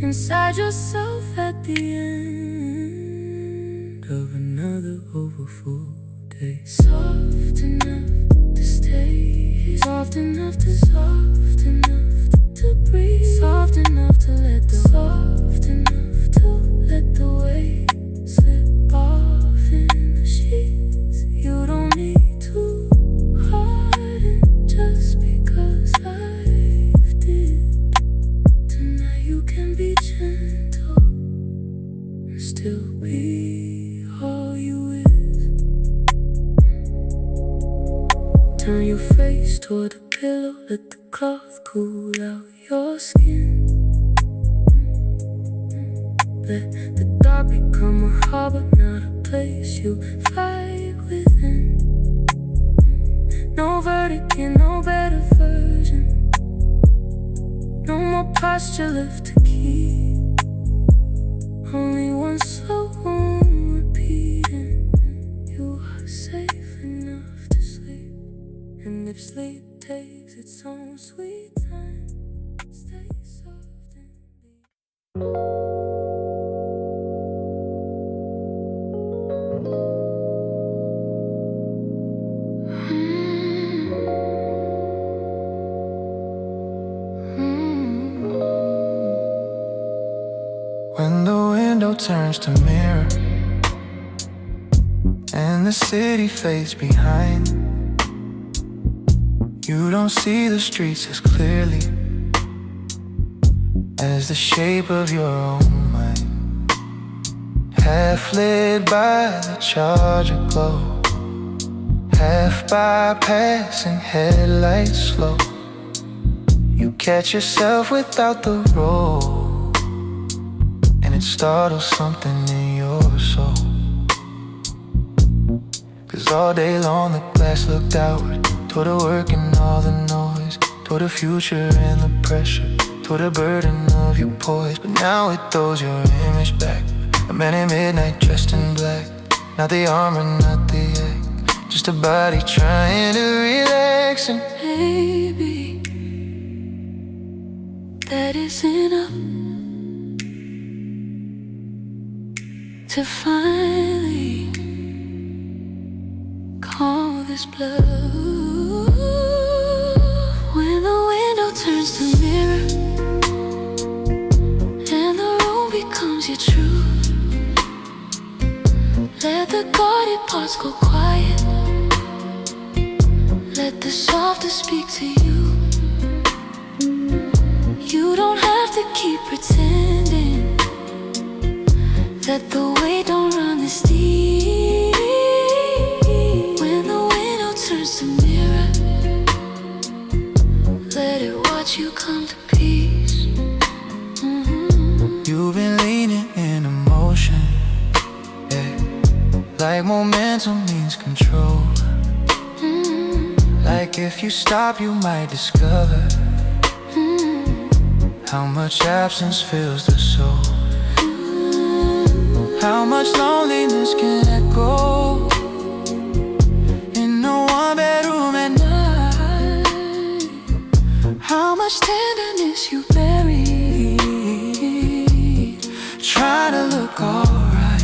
inside yourself at the end of another overfull day. Soft enough to stay, soft enough to, soft enough to breathe, soft enough to let the, soft enough to let the weight slip off in the sheets. You don't need to harden just because life did. Tonight you can be gentle and still be all you is. Turn your face toward the pillow, let the cloth cool out your skin. Let the dark become a harbor, not a place you fight within. No verdict here, no better version, no more posture left to keep. Only one slow room repeating, you are safe enough to sleep. And if sleep takes its own sweet time, stay soft and be. When the window turns to mirror and the city fades behind, you don't see the streets as clearly as the shape of your own mind. Half lit by the charger glow, half by passing headlights slow. You catch yourself without the roll, and it startles something in your soul. 'Cause all day long the glass looked outward, toward the work and all the noise, toward the future and the pressure, toward the burden of of your poise, but now it throws your image back. A man at midnight dressed in black. Not the armor, not the act, just a body trying to relax. And maybe that is enough to finally call this blue. When the window turns to mirror and the room becomes your truth, let the guarded parts go quiet. Let the softest speak to you. You don't have to keep pretending that the weight don't run this deep. When the window turns to mirror, let it watch you come to peace. you've been leaning in emotion, yeah. Like momentum means control. Like if you stop you might discover how much absence fills the soul. How much loneliness can echo in a one-bedroom at night. How much tenderness you bury, trying to look alright.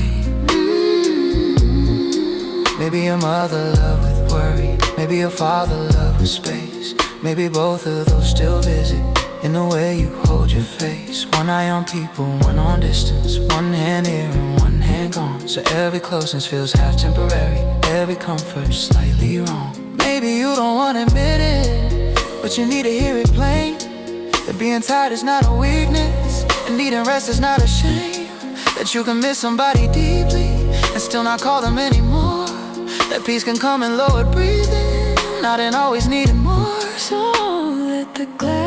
Maybe your mother loved with worry, maybe your father loved with space. Maybe both of those still visit in the way you hold your face. One eye on people, one on distance. One hand here and one hand gone. So every closeness feels half temporary, every comfort slightly wrong. Maybe you don't wanna admit it, but you need to hear it plain. That being tired is not a weakness, and needing rest is not a shame. That you can miss somebody deeply and still not call them anymore. That peace can come in lowered breathing, not in always needing more. So let the glass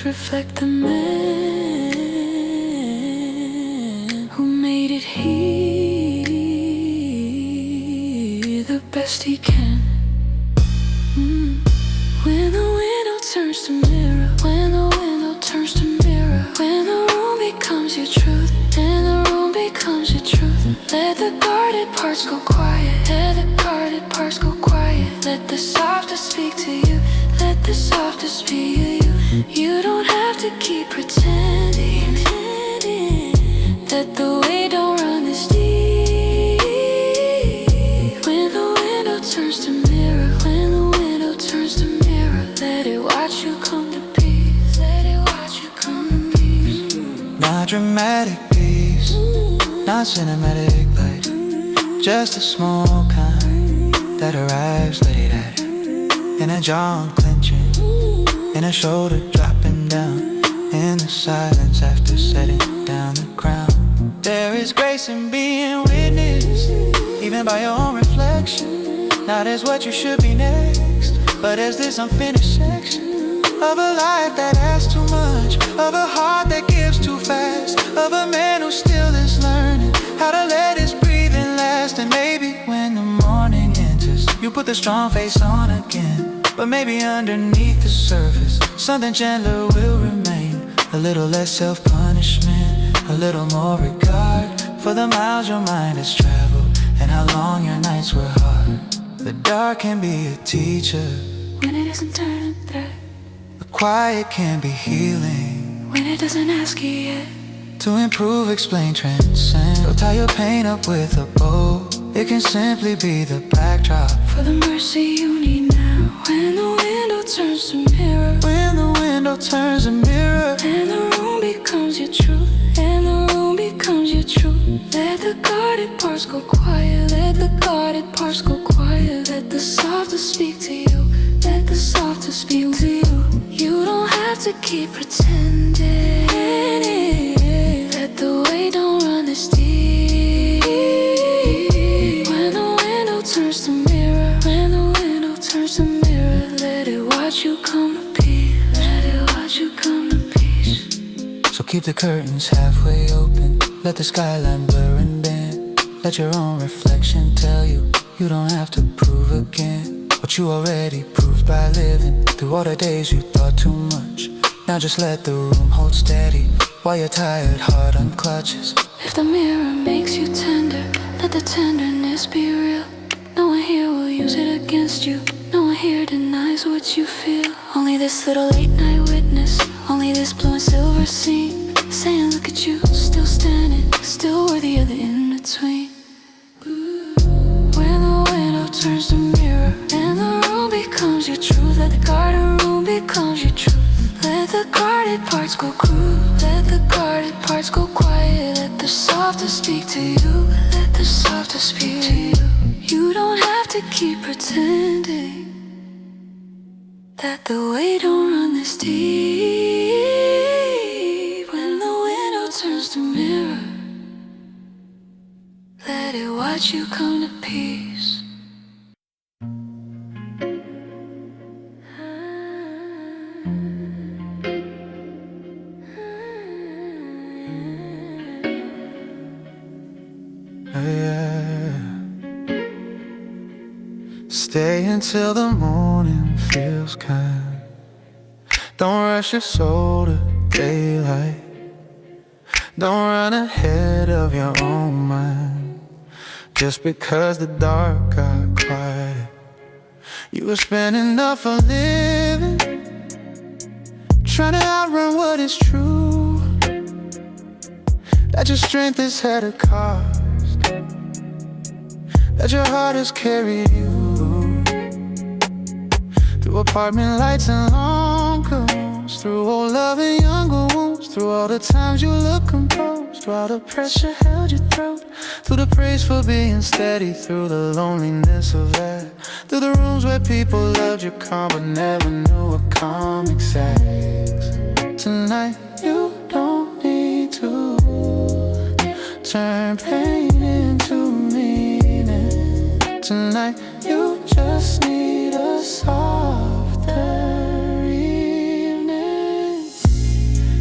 reflect the man who made it here the best he can. When the window turns to mirror, when the window turns to mirror, when the room becomes your truth and the room becomes your truth, let the guarded parts go quiet. Let the guarded parts go quiet. Let the softest speak to you. Let the softest be you. You don't have to keep pretending that the weight don't run this deep. When the window turns to mirror, when the window turns to mirror, let it watch you come to peace. Let it watch you come to peace. Not dramatic peace, not cinematic light, just a small kind that arrives late at in a jaw clenching, in a shoulder dropping down, in the silence after setting down the crown. There is grace in being witnessed, even by your own reflection. Not as what you should be next, but as this unfinished section of a life that asks too much, of a heart that gives too fast, of a man who still is learning how to let his breathing last. And maybe when the morning enters, you put the strong face on again, but maybe underneath the surface, something gentler will remain. A little less self-punishment, a little more regard for the miles your mind has traveled, and how long your nights were hard. The dark can be a teacher when it isn't turning threat. The quiet can be healing when it doesn't ask you yet. To improve, explain, transcend. Don't tie your pain up with a bow. It can simply be the backdrop for the mercy you need now. When the window turns to mirror, when the window turns to mirror, and the room becomes your truth, and the room becomes your truth. Let the guarded parts go quiet. Let the guarded parts go quiet. Let the softest speak to you. Let the softest speak to you. You don't have to keep pretending that the weight don't run this deep. When the window turns to mirror, when the window turns to mirror, let it watch you come to peace. Let it watch you come to peace. So keep the curtains halfway open, let the skyline blur and bend. Let your own reflection tell you, you don't have to prove again. what you already proved by living through all the days you thought too much. Now just let the room hold steady while your tired heart unclutches. If the mirror makes you tender, let the tenderness be real. No one here will use it against you. No one here denies what you feel. Only this little late night witness, only this blue and silver scene, saying look at you, still standing, still worthy of the in-between. When the window turns to mirror and the room becomes your truth, let the garden room becomes your truth. Let the guarded parts go crude, let the guarded parts go quiet. Let the softer speak to you, let the softer speak to you. You don't have to keep pretending that the weight don't run this deep. When the window turns to mirror, let it watch you come to peace. Stay until the morning feels kind. Don't rush your soul to daylight. Don't run ahead of your own mind just because the dark got quiet. You were spending enough for living, trying to outrun what is true. That your strength has had a cost, that your heart has carried you through apartment lights and long coats, through old love and younger wounds, through all the times you look composed, through all the pressure held your throat, through the praise for being steady, through the loneliness of that, through the rooms where people loved your calm but never knew what comic sex. Tonight you don't need to turn pain into meaning. Tonight you just need a softer evening.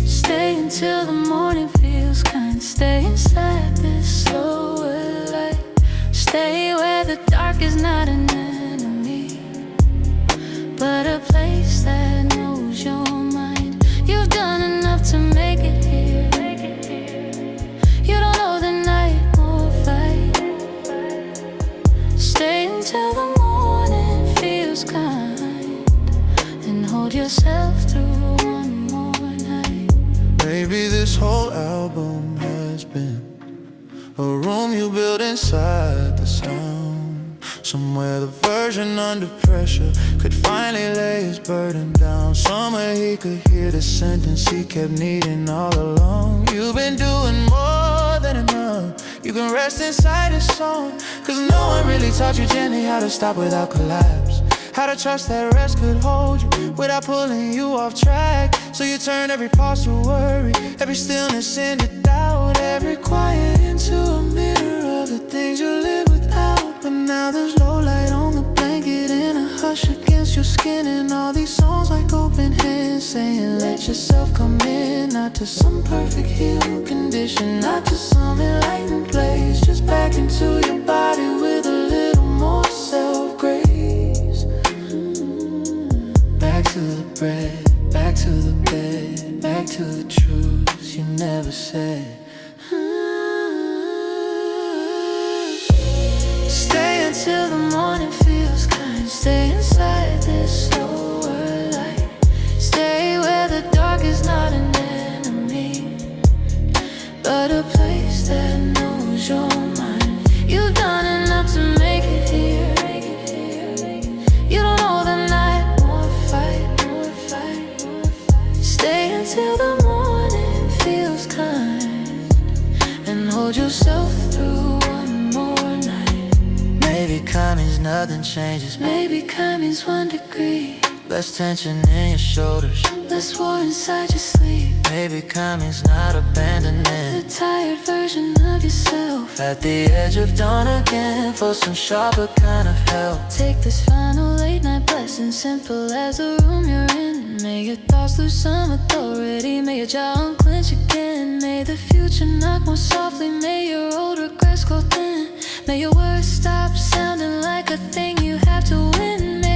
Stay until the morning feels kind. Stay inside this slower light. Stay where the dark is not an enemy, but a place that knows your mind. You've done enough to make it here. You don't know the night will fight. Stay until the morning feels kind, and hold yourself through one more night. Maybe this whole album has been a room you built inside the sound. Somewhere the version under pressure could finally lay his burden down. Somewhere he could hear the sentence he kept needing all along. You've been doing more than enough. You can rest inside his song, cause no one really taught you gently how to stop without collapse, how to trust that rest could hold you without pulling you off track. So you turn every pause to worry, every stillness into doubt, every quiet into a mirror of the things you live without. But now there's no light on the blanket and a hush against your skin, and all these songs like open hands saying let yourself come in, not to some perfect healed condition, not to some enlightened place, just back into your body with a little more self-grace. Back to the bread, back to the bed, back to the truths you never said. Stay until the morning feels kind. Stay inside this slower light. Stay where the dark is not an enemy, but a place that knows your mind. You've done enough to make it here. You don't know the night more fight. Stay until the morning feels kind, and hold yourself through one more night. Maybe calm means nothing changes. Maybe calm means 1 degree. Less tension in your shoulders. Less war inside your sleep. Maybe calm means not abandoning The tired version of yourself at the edge of dawn again for some sharper kind of help. Take this final late night blessing, simple as the room you're in. May your thoughts lose some authority, may your jaw unclench again. May the future knock more softly, may your old regrets go thin. May your words stop sounding like a thing you have to win. May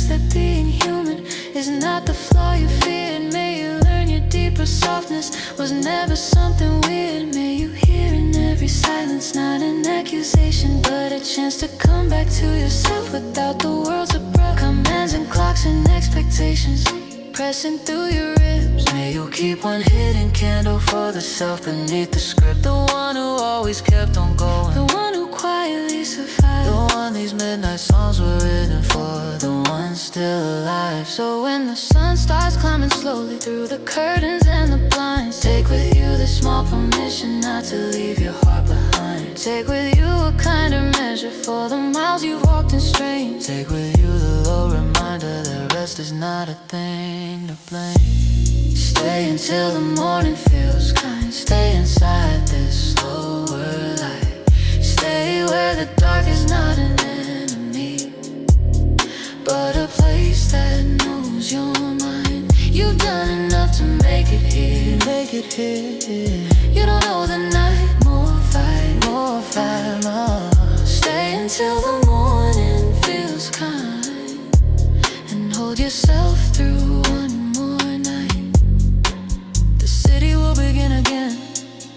trust that being human is not the flaw you feared. May you learn your deeper softness was never something weird. May you hear in every silence not an accusation, but a chance to come back to yourself without the world's abrupt commands and clocks and expectations pressing through your ribs. May you keep one hidden candle for the self beneath the script, the one who always kept on going, the one who quietly survived, the one these midnight songs were written for, the one still alive. So when the sun starts climbing slowly through the curtains and the blinds, take with you the small permission not to leave your heart behind. Take with you a kinder measure for the miles you've walked in strain. Take with you the low reminder that rest is not a thing to blame. Stay until the morning feels kind. Stay inside this lower light. Stay where the dark is not an enemy, but a place that knows your mind. You've done enough to make it here. Make it here. You don't know the night. More fight, more. Stay until the morning feels kind, and hold yourself through one more night. The city will begin again.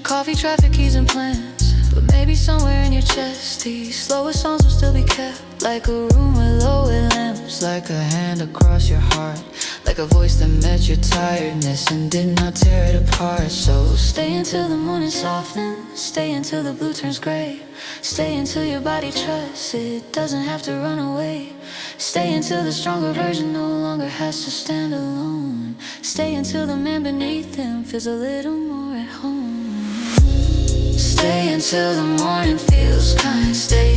Coffee, traffic, keys, and plans. But maybe somewhere in your chest these slowest songs will still be kept. Like a room with lower lamps, like a hand across your heart, like a voice that met your tiredness and did not tear it apart. So stay until the morning softens. Stay until the blue turns gray. Stay until your body trusts it doesn't have to run away. Stay until the stronger version no longer has to stand alone. Stay until the man beneath him feels a little more at home. Stay until the morning feels kind. Stay